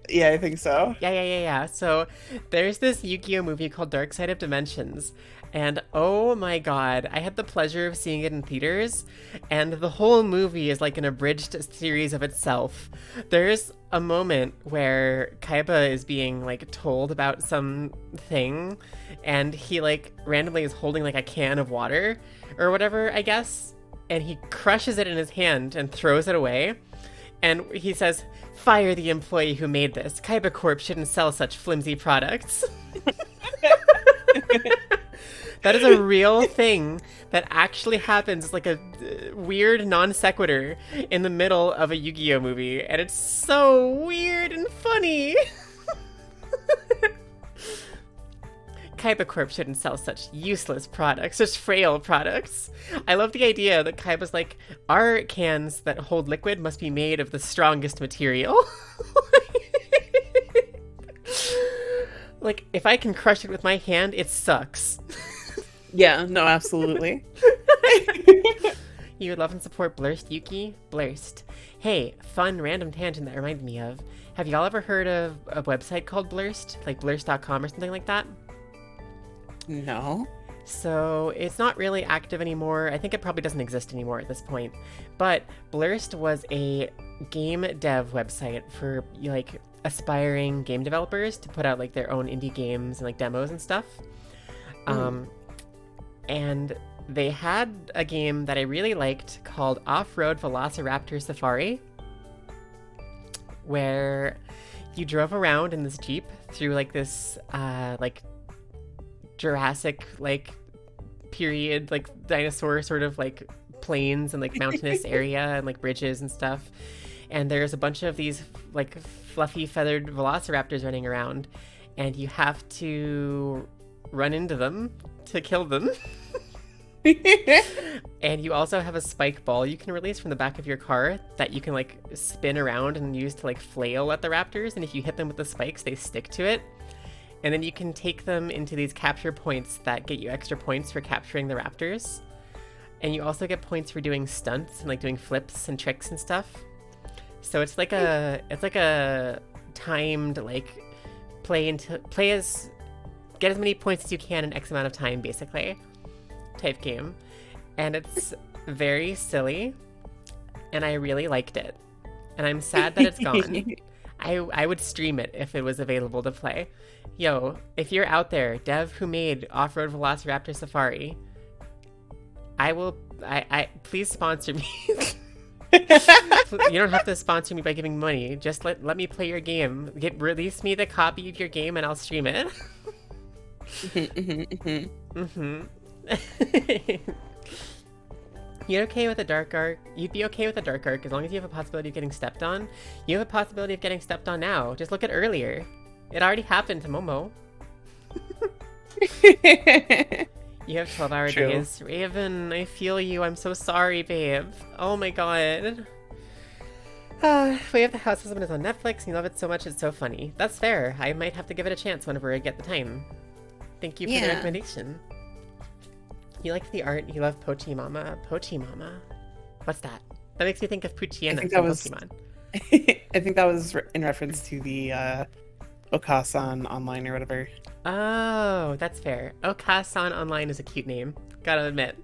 S2: Yeah, I think so.
S1: Yeah. So there's this Yu-Gi-Oh movie called Dark Side of Dimensions. And oh my god, I had the pleasure of seeing it in theaters, and the whole movie is like an abridged series of itself. There's a moment where Kaiba is being like told about something, and he like randomly is holding like a can of water or whatever, I guess, and he crushes it in his hand and throws it away. And he says, "Fire the employee who made this. Kaiba Corp shouldn't sell such flimsy products." That is a real thing that actually happens. It's like a weird non sequitur in the middle of a Yu-Gi-Oh movie, and it's so weird and funny. Kaiba Corp shouldn't sell such useless products, such frail products. I love the idea that Kaiba's like, our cans that hold liquid must be made of the strongest material. Like, if I can crush it with my hand, it sucks.
S2: Yeah, no, absolutely.
S1: You would love and support Blurst Yuki? Blurst. Hey, fun random tangent that reminded me of. Have y'all ever heard of a website called Blurst? Like blurst.com or something like that?
S2: No.
S1: So it's not really active anymore. I think it probably doesn't exist anymore at this point. But Blurst was a game dev website for like aspiring game developers to put out like their own indie games and like demos and stuff. And they had a game that I really liked called Off-Road Velociraptor Safari, where you drove around in this Jeep through like this like Jurassic like period like dinosaur sort of like plains and like mountainous area and like bridges and stuff. And there's a bunch of these like fluffy feathered velociraptors running around, and you have to run into them to kill them. And you also have a spike ball you can release from the back of your car that you can like spin around and use to like flail at the raptors, and if you hit them with the spikes they stick to it. And then you can take them into these capture points that get you extra points for capturing the raptors. And you also get points for doing stunts and like doing flips and tricks and stuff. So it's like a timed like get as many points as you can in X amount of time basically type game. And it's very silly, and I really liked it. And I'm sad that it's gone. I would stream it if it was available to play. Yo, if you're out there, dev who made Off-Road Velociraptor Safari, I please sponsor me. You don't have to sponsor me by giving money. Just let me play your game. Release me the copy of your game and I'll stream it. You'd okay with a dark arc? You'd be okay with a dark arc as long as you have a possibility of getting stepped on. You have a possibility of getting stepped on now. Just look at earlier. It already happened to Momo. You have 12-hour days. Raven, I feel you. I'm so sorry, babe. Oh my god. We Have the House Husband is on Netflix, and you love it so much it's so funny. That's fair. I might have to give it a chance whenever I get the time. Thank you for the recommendation. You like the art. You love Pochi Mama. Pochi Mama? What's that? That makes me think of Poochyena from Pokemon.
S2: I think that was in reference to the Okasan online or whatever.
S1: Oh, that's fair. Okasan Online is a cute name. Gotta admit.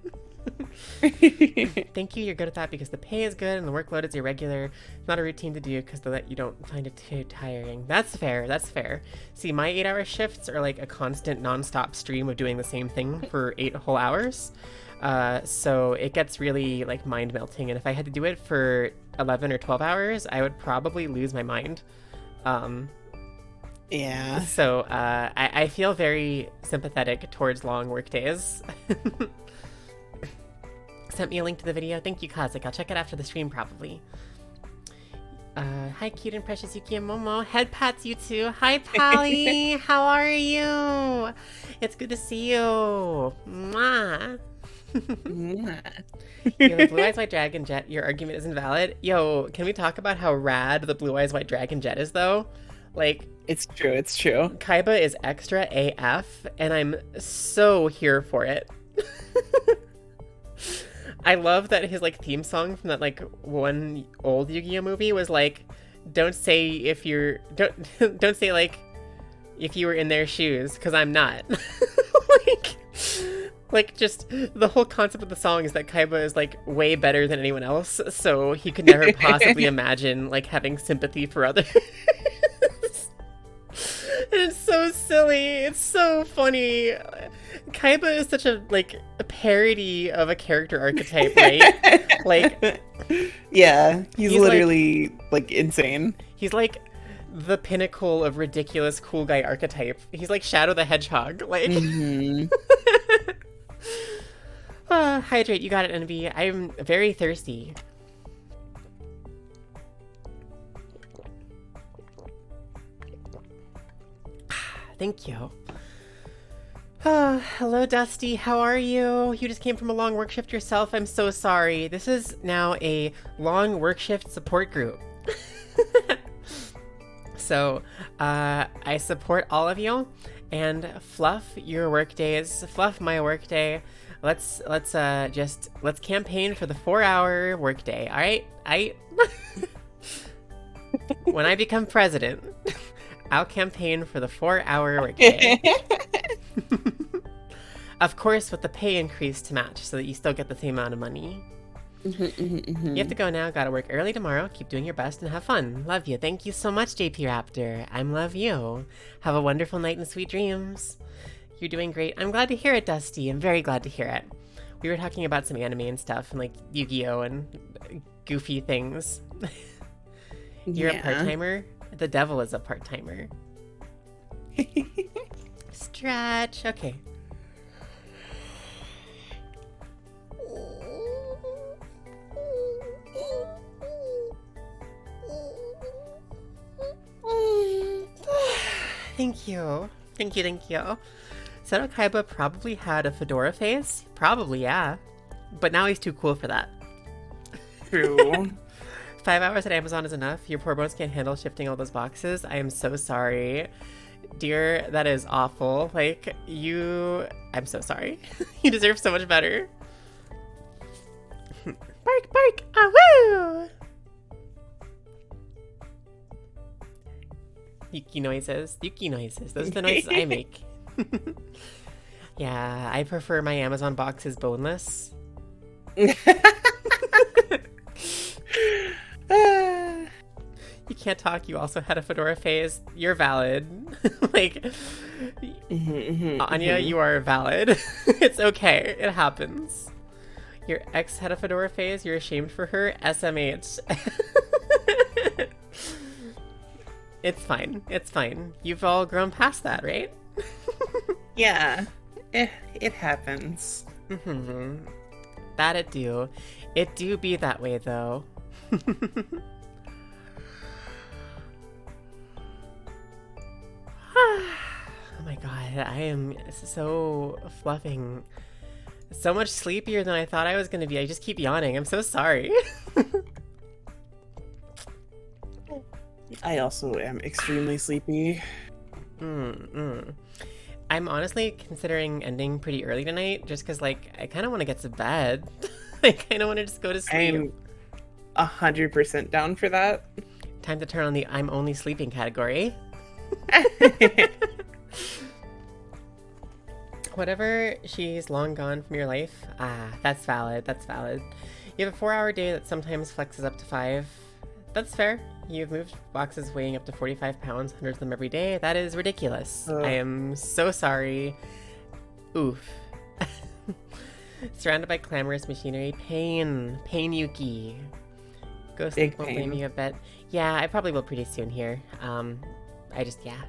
S1: Thank you, you're good at that because the pay is good and the workload is irregular. It's not a routine to do because you don't find it too tiring. That's fair, that's fair. See, my 8-hour shifts are like a constant non-stop stream of doing the same thing for 8 whole hours. So it gets really like mind melting, and if I had to do it for 11 or 12 hours, I would probably lose my mind.
S2: Yeah.
S1: So I feel very sympathetic towards long work days. Sent me a link to the video. Thank you, Kazik. I'll check it after the stream, probably. Hi, cute and precious Yuki and Momo. Head pats, you two. Hi, Pally. How are you? It's good to see you. Mwah. Yo, the Blue Eyes White Dragon Jet, your argument is invalid. Yo, can we talk about how rad the Blue Eyes White Dragon Jet is, though? Like,
S2: it's true, it's true.
S1: Kaiba is extra AF, and I'm so here for it. I love that his like theme song from that like one old Yu-Gi-Oh movie was like, don't say don't say like if you were in their shoes, because I'm not. like just the whole concept of the song is that Kaiba is like way better than anyone else, so he could never possibly imagine like having sympathy for others. And it's so silly. It's so funny. Kaiba is such a parody of a character archetype, right? Like,
S2: yeah, he's literally like insane. He's
S1: like the pinnacle of ridiculous cool guy archetype. He's like Shadow the Hedgehog. Like, hydrate. You got it, NB. I'm very thirsty. Thank you. Hello, Dusty. How are you? You just came from a long work shift yourself. I'm so sorry. This is now a long work shift support group. So, I support all of you, and fluff your work days, fluff my work day. Let's campaign for the 4-hour work day. All right? When I become president, I'll campaign for the 4-hour workday. Of course, with the pay increase to match so that you still get the same amount of money. You have to go now. Gotta work early tomorrow. Keep doing your best and have fun. Love you. Thank you so much, JP Raptor. I'm love you. Have a wonderful night and sweet dreams. You're doing great. I'm glad to hear it, Dusty. I'm very glad to hear it. We were talking about some anime and stuff and like Yu-Gi-Oh! And goofy things. You're a part-timer? The devil is a part-timer. Stretch. Okay. Thank you. Thank you, thank you. Seto Kaiba probably had a fedora face. Probably, yeah. But now he's too cool for that.
S2: True.
S1: 5 hours at Amazon is enough. Your poor bones can't handle shifting all those boxes. I am so sorry. Dear, that is awful. Like, I'm so sorry. You deserve so much better. Bark, bark, ah, woo! Yuki noises. Yuki noises. Those are the noises I make. Yeah, I prefer my Amazon boxes boneless. You can't talk. You also had a fedora phase. You're valid. Like, Anya, you are valid. It's okay. It happens. Your ex had a fedora phase. You're ashamed for her. SMH. It's fine. It's fine. You've all grown past that, right?
S2: Yeah. It happens.
S1: That it do. It do be that way, though. Oh my god, I am so fluffing. So much sleepier than I thought I was going to be. I just keep yawning. I'm so sorry.
S2: I also am extremely sleepy.
S1: I'm honestly considering ending pretty early tonight just because, like, I kind of want to get to bed. I kind of want to just go to sleep.
S2: I'm 100% down for that.
S1: Time to turn on the I'm only sleeping category. Whatever she's long gone from your life, that's valid, that's valid. You have a 4-hour day that sometimes flexes up to 5. That's fair. You've moved boxes weighing up to 45 pounds, hundreds of them every day. That is ridiculous. I am so sorry. Oof. Surrounded by clamorous machinery. Pain. Pain, Yuki. Go sleep, won't blame you a bit. Yeah, I probably will pretty soon here. Yeah.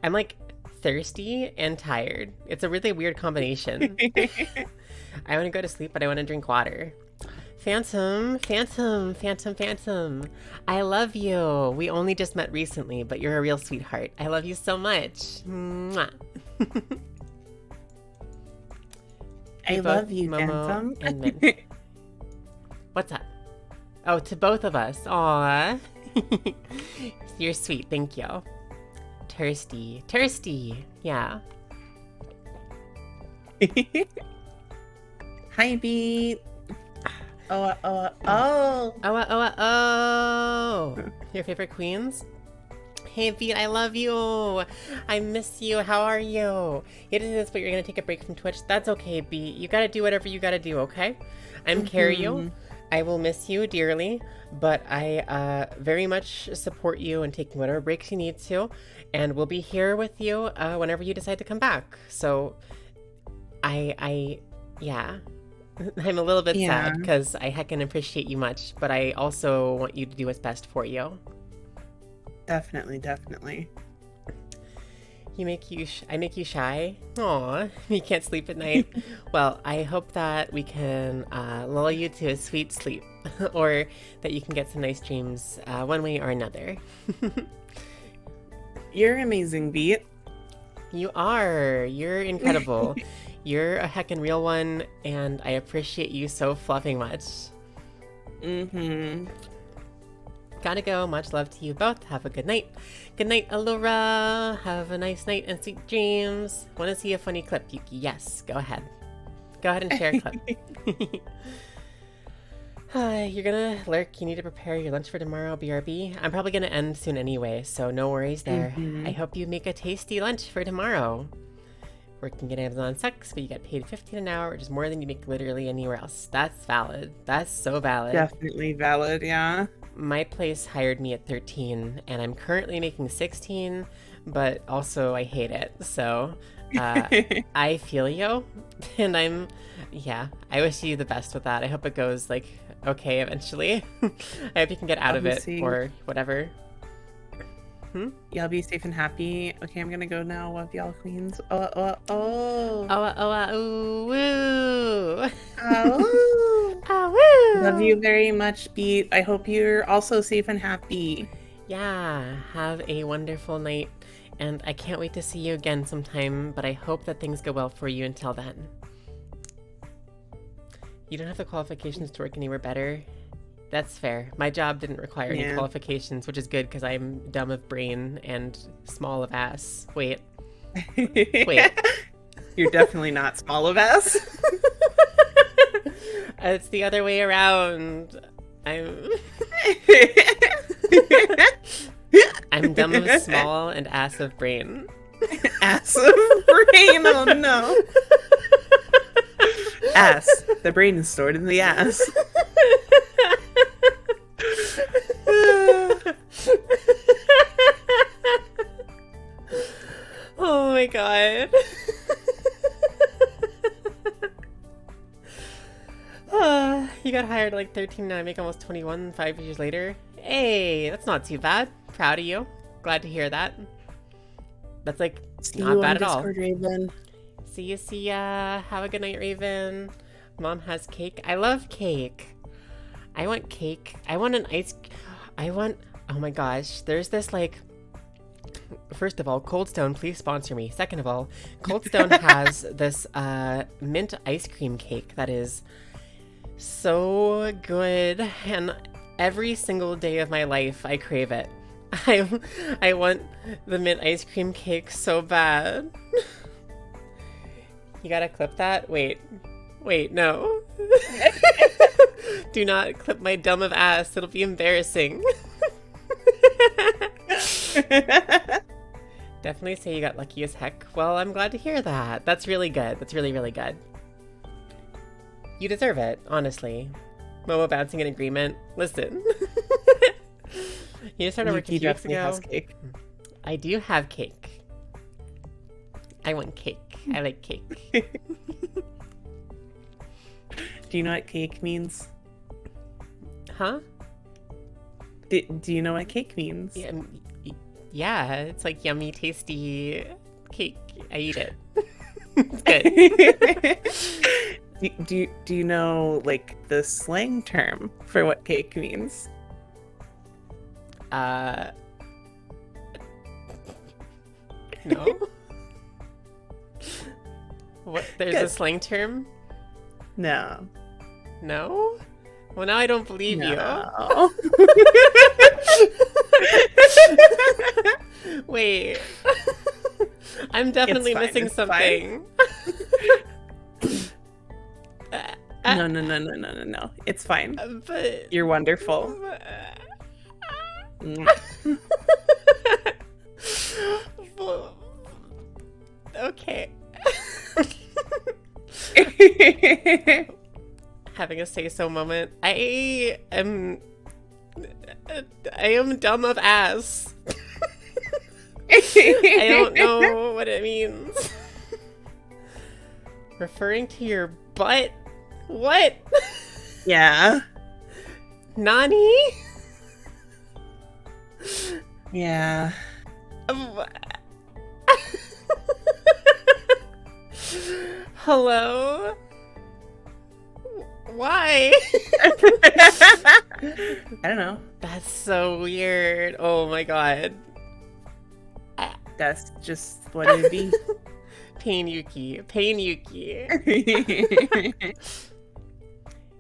S1: I'm like thirsty and tired. It's a really weird combination. I want to go to sleep, but I want to drink water. Phantom. I love you. We only just met recently, but you're a real sweetheart. I love you so much. Mwah.
S2: I love you,
S1: Momo
S2: Phantom.
S1: and Mint. What's up? Oh, to both of us. Aw. You're sweet. Thank you. Thirsty. Yeah.
S2: Hi, Beat. Oh.
S1: Your favorite queens? Hey, Beat, I love you. I miss you. How are you? You didn't this, but you're gonna take a break from Twitch. That's okay, Beat. You gotta do whatever you gotta do, okay? I'm Carryu. I will miss you dearly, but I very much support you in taking whatever breaks you need to, and we'll be here with you whenever you decide to come back. So, yeah. I'm a little bit sad because I heckin' appreciate you much, but I also want you to do what's best for you.
S2: Definitely.
S1: I make you shy? Aw, you can't sleep at night? Well, I hope that we can lull you to a sweet sleep, or that you can get some nice dreams one way or another.
S2: You're amazing, Beat.
S1: You are. You're incredible. You're a heckin' real one, and I appreciate you so fluffing much. Gotta go. Much love to you both. Have a good night. Good night, Allura. Have a nice night and sweet dreams. Want to see a funny clip, Yuki? Yes, go ahead. Go ahead and share a clip. You're gonna lurk. You need to prepare your lunch for tomorrow, BRB. I'm probably gonna end soon anyway, so no worries there. I hope you make a tasty lunch for tomorrow. Working at Amazon sucks, but you get paid $15 an hour, which is more than you make literally anywhere else. That's valid. That's so valid.
S2: Definitely valid, yeah.
S1: My place hired me at 13, and I'm currently making 16, but also I hate it. So I feel you, and I wish you the best with that. I hope it goes like okay eventually. I hope you can get out of it or whatever.
S2: Y'all be safe and happy. Okay, I'm gonna go now. Love y'all, queens. Oh.
S1: Woo.
S2: Oh, love you very much, Beat. I hope you're also safe and happy.
S1: Yeah, have a wonderful night, and I can't wait to see you again sometime, but I hope that things go well for you until then. You don't have the qualifications to work anywhere better. That's fair. My job didn't require any qualifications, which is good because I'm dumb of brain and small of ass. Wait.
S2: You're definitely not small of ass.
S1: It's the other way around. I'm dumb of small and ass of brain.
S2: Ass of brain? Oh no. Ass. The brain is stored in the ass.
S1: Oh my god. You got hired at like 13, now I make almost 21 5 years later. Hey, that's not too bad. Proud of you. Glad to hear that. That's like not bad at all.
S2: Raven.
S1: See ya. Have a good night, Raven. Mom has cake. I love cake. I want cake. I want an oh my gosh. There's this like, first of all, Cold Stone, please sponsor me. Second of all, Cold Stone has this mint ice cream cake that is so good, and every single day of my life I crave it. I want the mint ice cream cake so bad. You gotta clip that? Wait, no. Do not clip my dumb of ass. It'll be embarrassing. Definitely say you got lucky as heck. Well, I'm glad to hear that. That's really good. That's really, really good. You deserve it, honestly. Momo bouncing in agreement. Listen. You started working a few weeks ago.
S2: Has cake.
S1: I do have cake. I want cake. I like cake.
S2: Do you know what cake means?
S1: Huh?
S2: Do you know what cake means?
S1: Yeah, it's like yummy, tasty cake. I eat it. It's good.
S2: Do you know like the slang term for what cake means?
S1: No. What? There's a slang term?
S2: No.
S1: No? Well, now I don't believe you. Wait. I'm definitely missing something.
S2: No. It's fine.
S1: But
S2: you're wonderful.
S1: Okay. Having a say-so moment. I am dumb of ass. I don't know what it means. Referring to your butt? What?
S2: Yeah.
S1: Nani?
S2: Yeah.
S1: Hello? Why?
S2: I don't know.
S1: That's so weird. Oh my god.
S2: That's just what it'd be.
S1: Pain Yuki. Pain Yuki.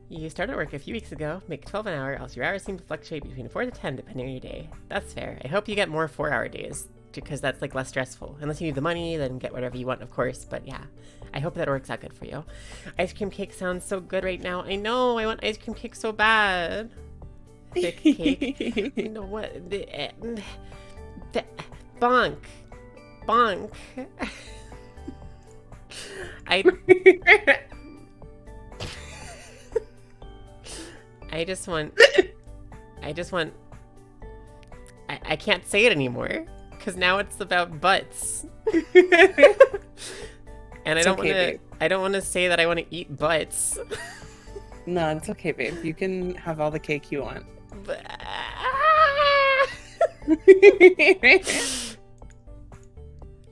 S1: You started work a few weeks ago. Make 12 an hour, else your hours seem to fluctuate between 4 to 10 depending on your day. That's fair. I hope you get more 4-hour days because that's like less stressful. Unless you need the money, then get whatever you want, of course. But yeah, I hope that works out good for you. Ice cream cake sounds so good right now. I know. I want ice cream cake so bad. Thick cake. You know what? Bonk. Bonk. I can't say it anymore because now it's about butts. And I don't want to say that I want to eat butts.
S2: No, it's okay, babe. You can have all the cake you want.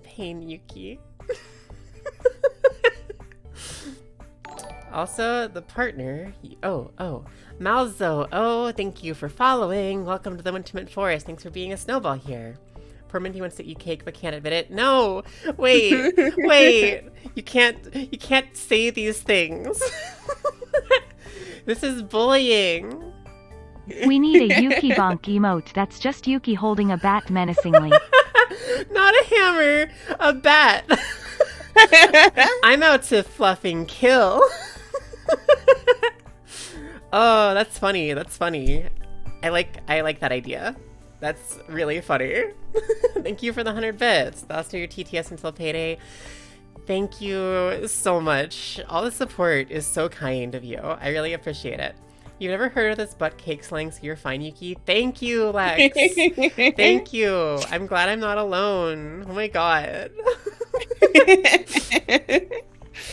S1: Pain Yuki. Also, the partner. Malzo. Oh, thank you for following. Welcome to the Wintermint Forest. Thanks for being a snowball here. Poor Minty wants to eat cake but can't admit it. No, wait. You can't say these things. This is bullying.
S3: We need a Yuki bonk emote. That's just Yuki holding a bat menacingly.
S1: Not a hammer, a bat. I'm out to fluffing kill. Oh, that's funny. That's funny. I like that idea. That's really funny. Thank you for the 100 bits. That's your TTS until payday. Thank you so much. All the support is so kind of you. I really appreciate it. You've never heard of this butt cake slang, so you're fine, Yuki. Thank you, Lex. Thank you. I'm glad I'm not alone. Oh my god.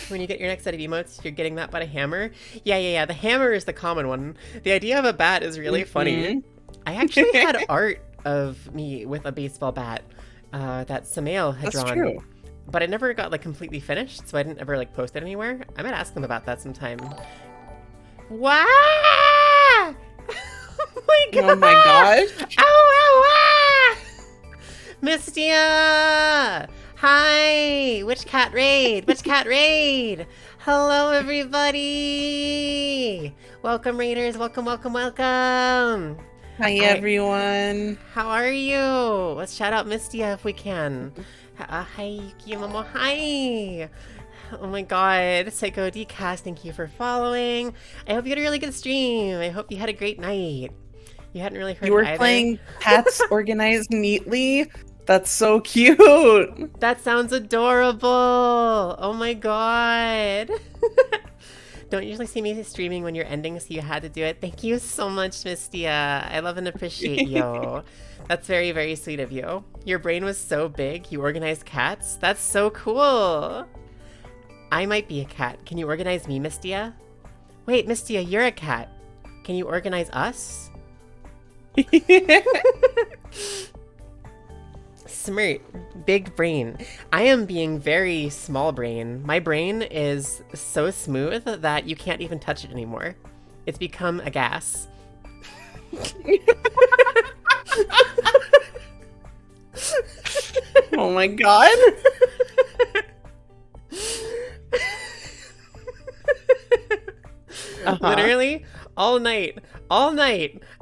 S1: When you get your next set of emotes, you're getting that but a hammer. Yeah. The hammer is the common one. The idea of a bat is really funny. I actually had art of me with a baseball bat that Samael had drawn.
S2: True.
S1: But it never got like completely finished, so I didn't ever like post it anywhere. I might ask him about that sometime. Wow! Oh my god!
S2: Oh my gosh!
S1: Ow! Mistia! Hi! Witch Cat Raid! Witch Cat Raid! Hello, everybody! Welcome, Raiders! Welcome!
S2: Hi, everyone!
S1: How are you? Let's shout out Mistia if we can. Hi, Yuki and Momo. Hi! Oh my god, Psycho Dcast, thank you for following. I hope you had a really good stream. I hope you had a great night. You hadn't really heard
S2: You were
S1: either.
S2: playing Pets Organized Neatly. That's so cute.
S1: That sounds adorable. Oh my god. Don't usually see me streaming when you're ending, so you had to do it. Thank you so much, Mistia. I love and appreciate you. That's very, very sweet of you. Your brain was so big, you organized cats? That's so cool. I might be a cat. Can you organize me, Mistia? Wait, Mistia, you're a cat. Can you organize us? Smart. Big brain. I am being very small brain. My brain is so smooth that you can't even touch it anymore. It's become a gas.
S2: Oh my god.
S1: Literally, all night,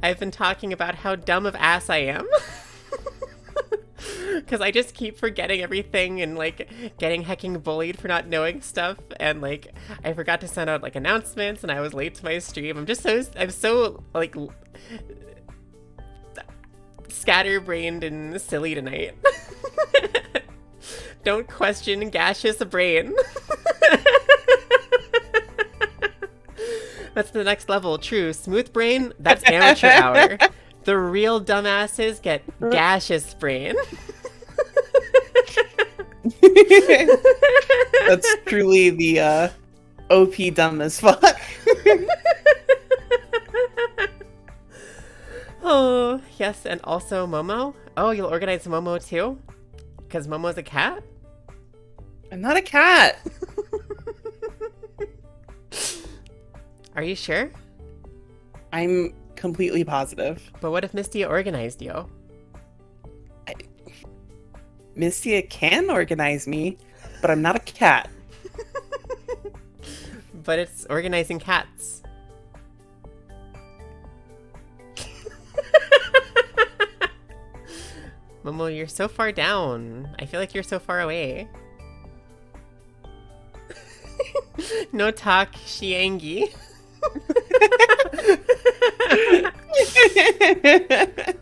S1: I've been talking about how dumb of ass I am. Because I just keep forgetting everything and, like, getting hecking bullied for not knowing stuff. And, like, I forgot to send out, like, announcements and I was late to my stream. I'm so, like, scatterbrained and silly tonight. Don't question gaseous brain. That's the next level. True. Smooth brain, that's amateur hour. The real dumbasses get gaseous brain.
S2: That's truly the OP dumb as fuck.
S1: Oh, yes, and also Momo. Oh, you'll organize Momo too? Because Momo's a cat?
S2: I'm not a cat.
S1: Are you sure?
S2: I'm completely positive.
S1: But what if Mistia organized you?
S2: Mistia can organize me, but I'm not a cat.
S1: But it's organizing cats. Momo, you're so far down. I feel like you're so far away. No talk, Shiangi.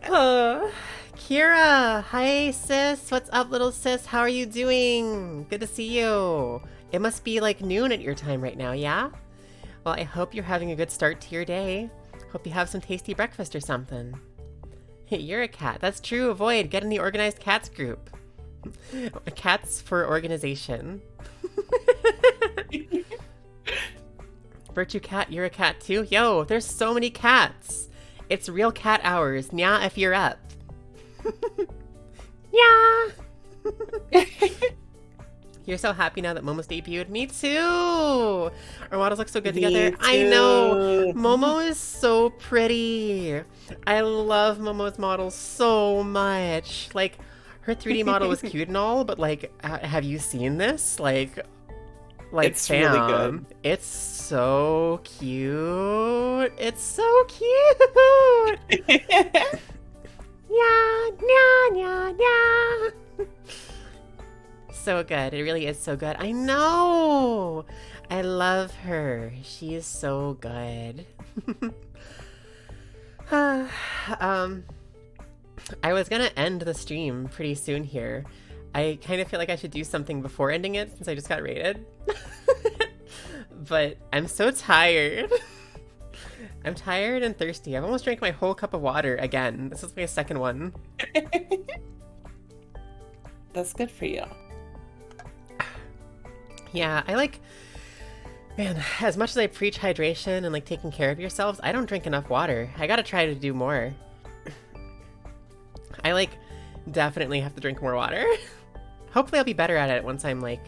S1: Oh, Kira, hi sis. What's up, little sis? How are you doing? Good to see you. It must be like noon at your time right now, yeah? Well, I hope you're having a good start to your day. Hope you have some tasty breakfast or something. Hey, you're a cat. That's true. Avoid. Get in the organized cats group. Cats for organization. Virtue cat, you're a cat too? Yo, there's so many cats. It's real cat hours. Nya if you're up. Nya! You're so happy now that Momo's debuted. Me too! Our models look so good together.
S2: Too.
S1: I know! Momo is so pretty. I love Momo's model so much. Like, her 3D model was cute and all, but like, have you seen this? Like
S2: it's
S1: Sam,
S2: really good.
S1: It's so cute. It's so cute. Yeah, yeah, yeah, yeah. So good. It really is so good. I know. I love her. She is so good. I was gonna end the stream pretty soon here. I kind of feel like I should do something before ending it since I just got raided. But I'm so tired. I'm tired and thirsty. I've almost drank my whole cup of water again. This is my second one.
S2: That's good for you.
S1: Yeah, I like... Man, as much as I preach hydration and like taking care of yourselves, I don't drink enough water. I gotta try to do more. I like definitely have to drink more water. Hopefully I'll be better at it once I'm like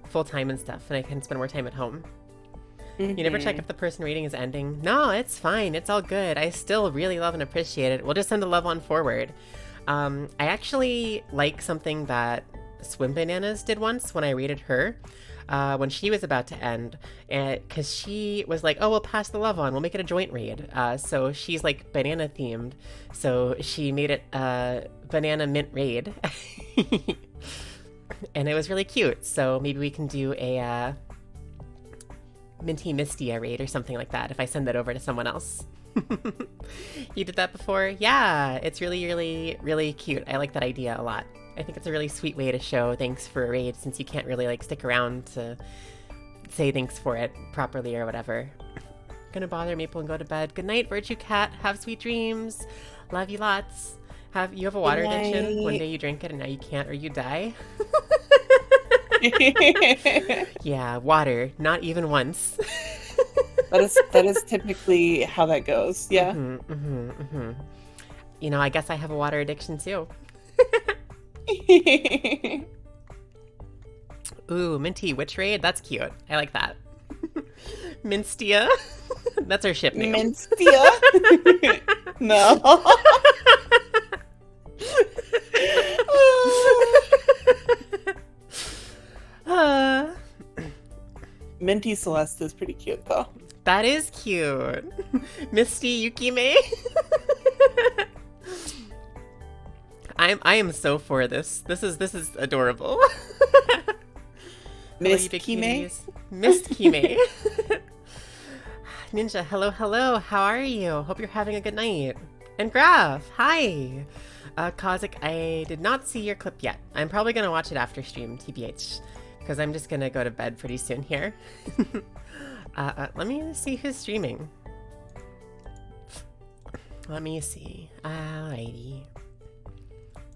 S1: full-time and stuff and I can spend more time at home.
S2: Mm-hmm.
S1: You never check if the person reading is ending? No, it's fine. It's all good. I still really love and appreciate it. We'll just send the love on forward. I actually like something that Swim Bananas did once when I rated her. When she was about to end, because she was like, oh, we'll pass the love on, we'll make it a joint raid. So she's like banana themed, so she made it a banana mint raid. And it was really cute, so maybe we can do a Minty Mistia raid or something like that if I send that over to someone else. You did that before? Yeah, it's really, really, really cute. I like that idea a lot. I think it's a really sweet way to show thanks for a raid, since you can't really like stick around to say thanks for it properly or whatever. Gonna bother Maple and go to bed. Good night, Virtue Cat. Have sweet dreams. Love you lots. You have a water addiction? One day you drink it and now you can't, or you die? Yeah, water. Not even once.
S2: That is typically how that goes. Yeah.
S1: You know, I guess I have a water addiction too. Ooh, Minty, witch raid? That's cute. I like that. Minstia. That's our ship name.
S2: Minstia? No. Minty Celeste is pretty cute though.
S1: That is cute. Misty Yukime. I am so for this. This is adorable.
S2: Miss Kime?
S1: Miss Kime. Ninja, hello. How are you? Hope you're having a good night. And Graph, hi. Kazik, I did not see your clip yet. I'm probably gonna watch it after stream, TBH, because I'm just gonna go to bed pretty soon here. Let me see who's streaming. Let me see. Alrighty.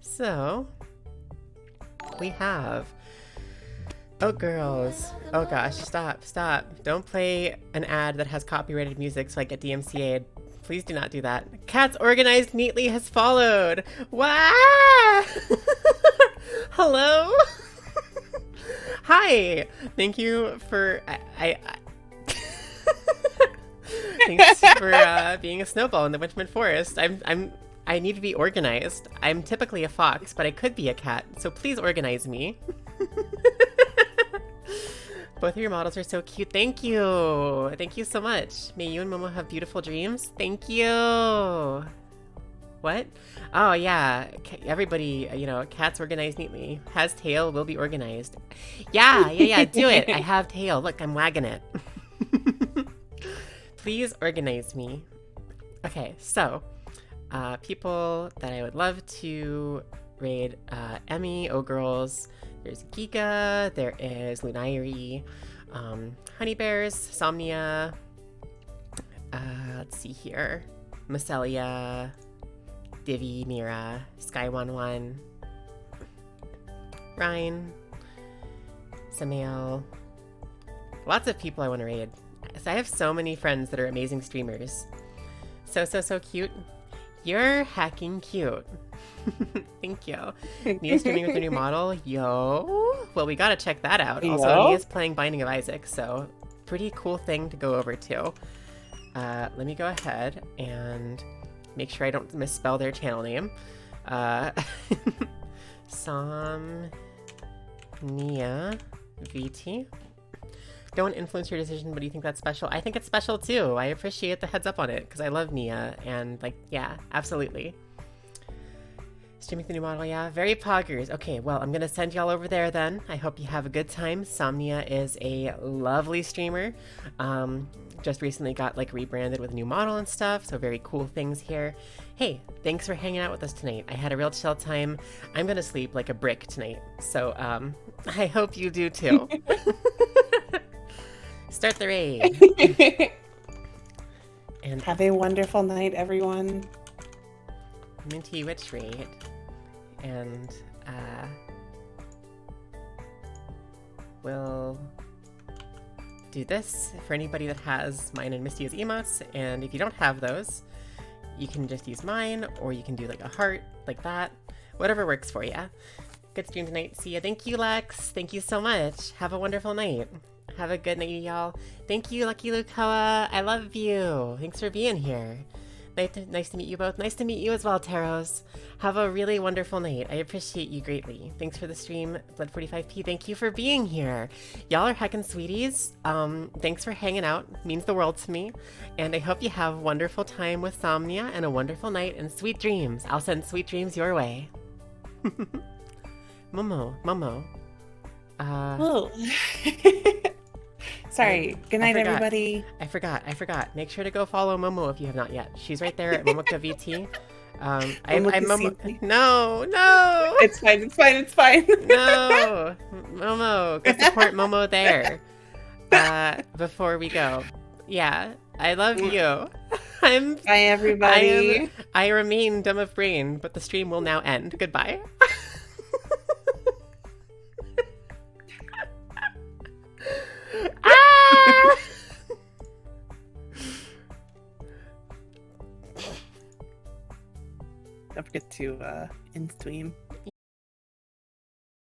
S1: So, we have... Oh, girls. Oh, gosh. Stop. Don't play an ad that has copyrighted music so I get DMCA'd. Please do not do that. Cats Organized Neatly has followed. Wow! Hello? Hi. Thank you for... Thanks for being a snowball in the Witchman Forest. I need to be organized. I'm typically a fox, but I could be a cat, so please organize me. Both of your models are so cute. Thank you. Thank you so much. May you and Momo have beautiful dreams. Thank you. What? Oh, yeah. Everybody, you know, cats organized neatly. Has tail, will be organized. Yeah. Do it. I have tail. Look, I'm wagging it. Please organize me. Okay, so people that I would love to raid, Emmy, O-Girls, there's Giga, there is Lunayri, Honey Bears, Somnia, let's see here, Macelia, Divi, Mira, Sky11, Ryan, Samael, lots of people I want to raid. So I have so many friends that are amazing streamers. So cute. You're hacking cute. Thank you. Nia's streaming with a new model. Yo. Well, we gotta check that out. Also, Nia's playing Binding of Isaac, so pretty cool thing to go over to. Let me go ahead and make sure I don't misspell their channel name. Somnia VT. Don't influence your decision, but do you think that's special? I think it's special too. I appreciate the heads up on it because I love Nia and like, yeah, absolutely. Streaming the new model, yeah. Very poggers. Okay, well, I'm going to send y'all over there then. I hope you have a good time. Somnia is a lovely streamer. Just recently got like rebranded with a new model and stuff, so very cool things here. Hey, thanks for hanging out with us tonight. I had a real chill time. I'm going to sleep like a brick tonight, so I hope you do too. Start the raid. And
S2: have a wonderful night, everyone.
S1: Minty Witch raid. And we'll do this for anybody that has mine and Misty as emotes. And if you don't have those, you can just use mine, or you can do like a heart like that. Whatever works for you. Good stream tonight. See ya. Thank you, Lex. Thank you so much. Have a wonderful night. Have a good night, y'all. Thank you, Lucky Lukoa. I love you. Thanks for being here. Nice to meet you both. Nice to meet you as well, Taros. Have a really wonderful night. I appreciate you greatly. Thanks for the stream, Blood45p. Thank you for being here. Y'all are heckin' sweeties. Thanks for hanging out. Means the world to me. And I hope you have a wonderful time with Somnia and a wonderful night and sweet dreams. I'll send sweet dreams your way. Momo.
S2: Oh. Sorry. Good night, everybody.
S1: I forgot. Make sure to go follow Momo if you have not yet. She's right there at MomokaVT. I'm
S2: Momo
S1: Momo. No.
S2: It's fine. It's fine. It's fine.
S1: No, Momo. Go support Momo there. Before we go, yeah, I love you.
S2: Bye, everybody.
S1: I remain dumb of brain, but the stream will now end. Goodbye. Ah!
S2: Don't forget to in stream.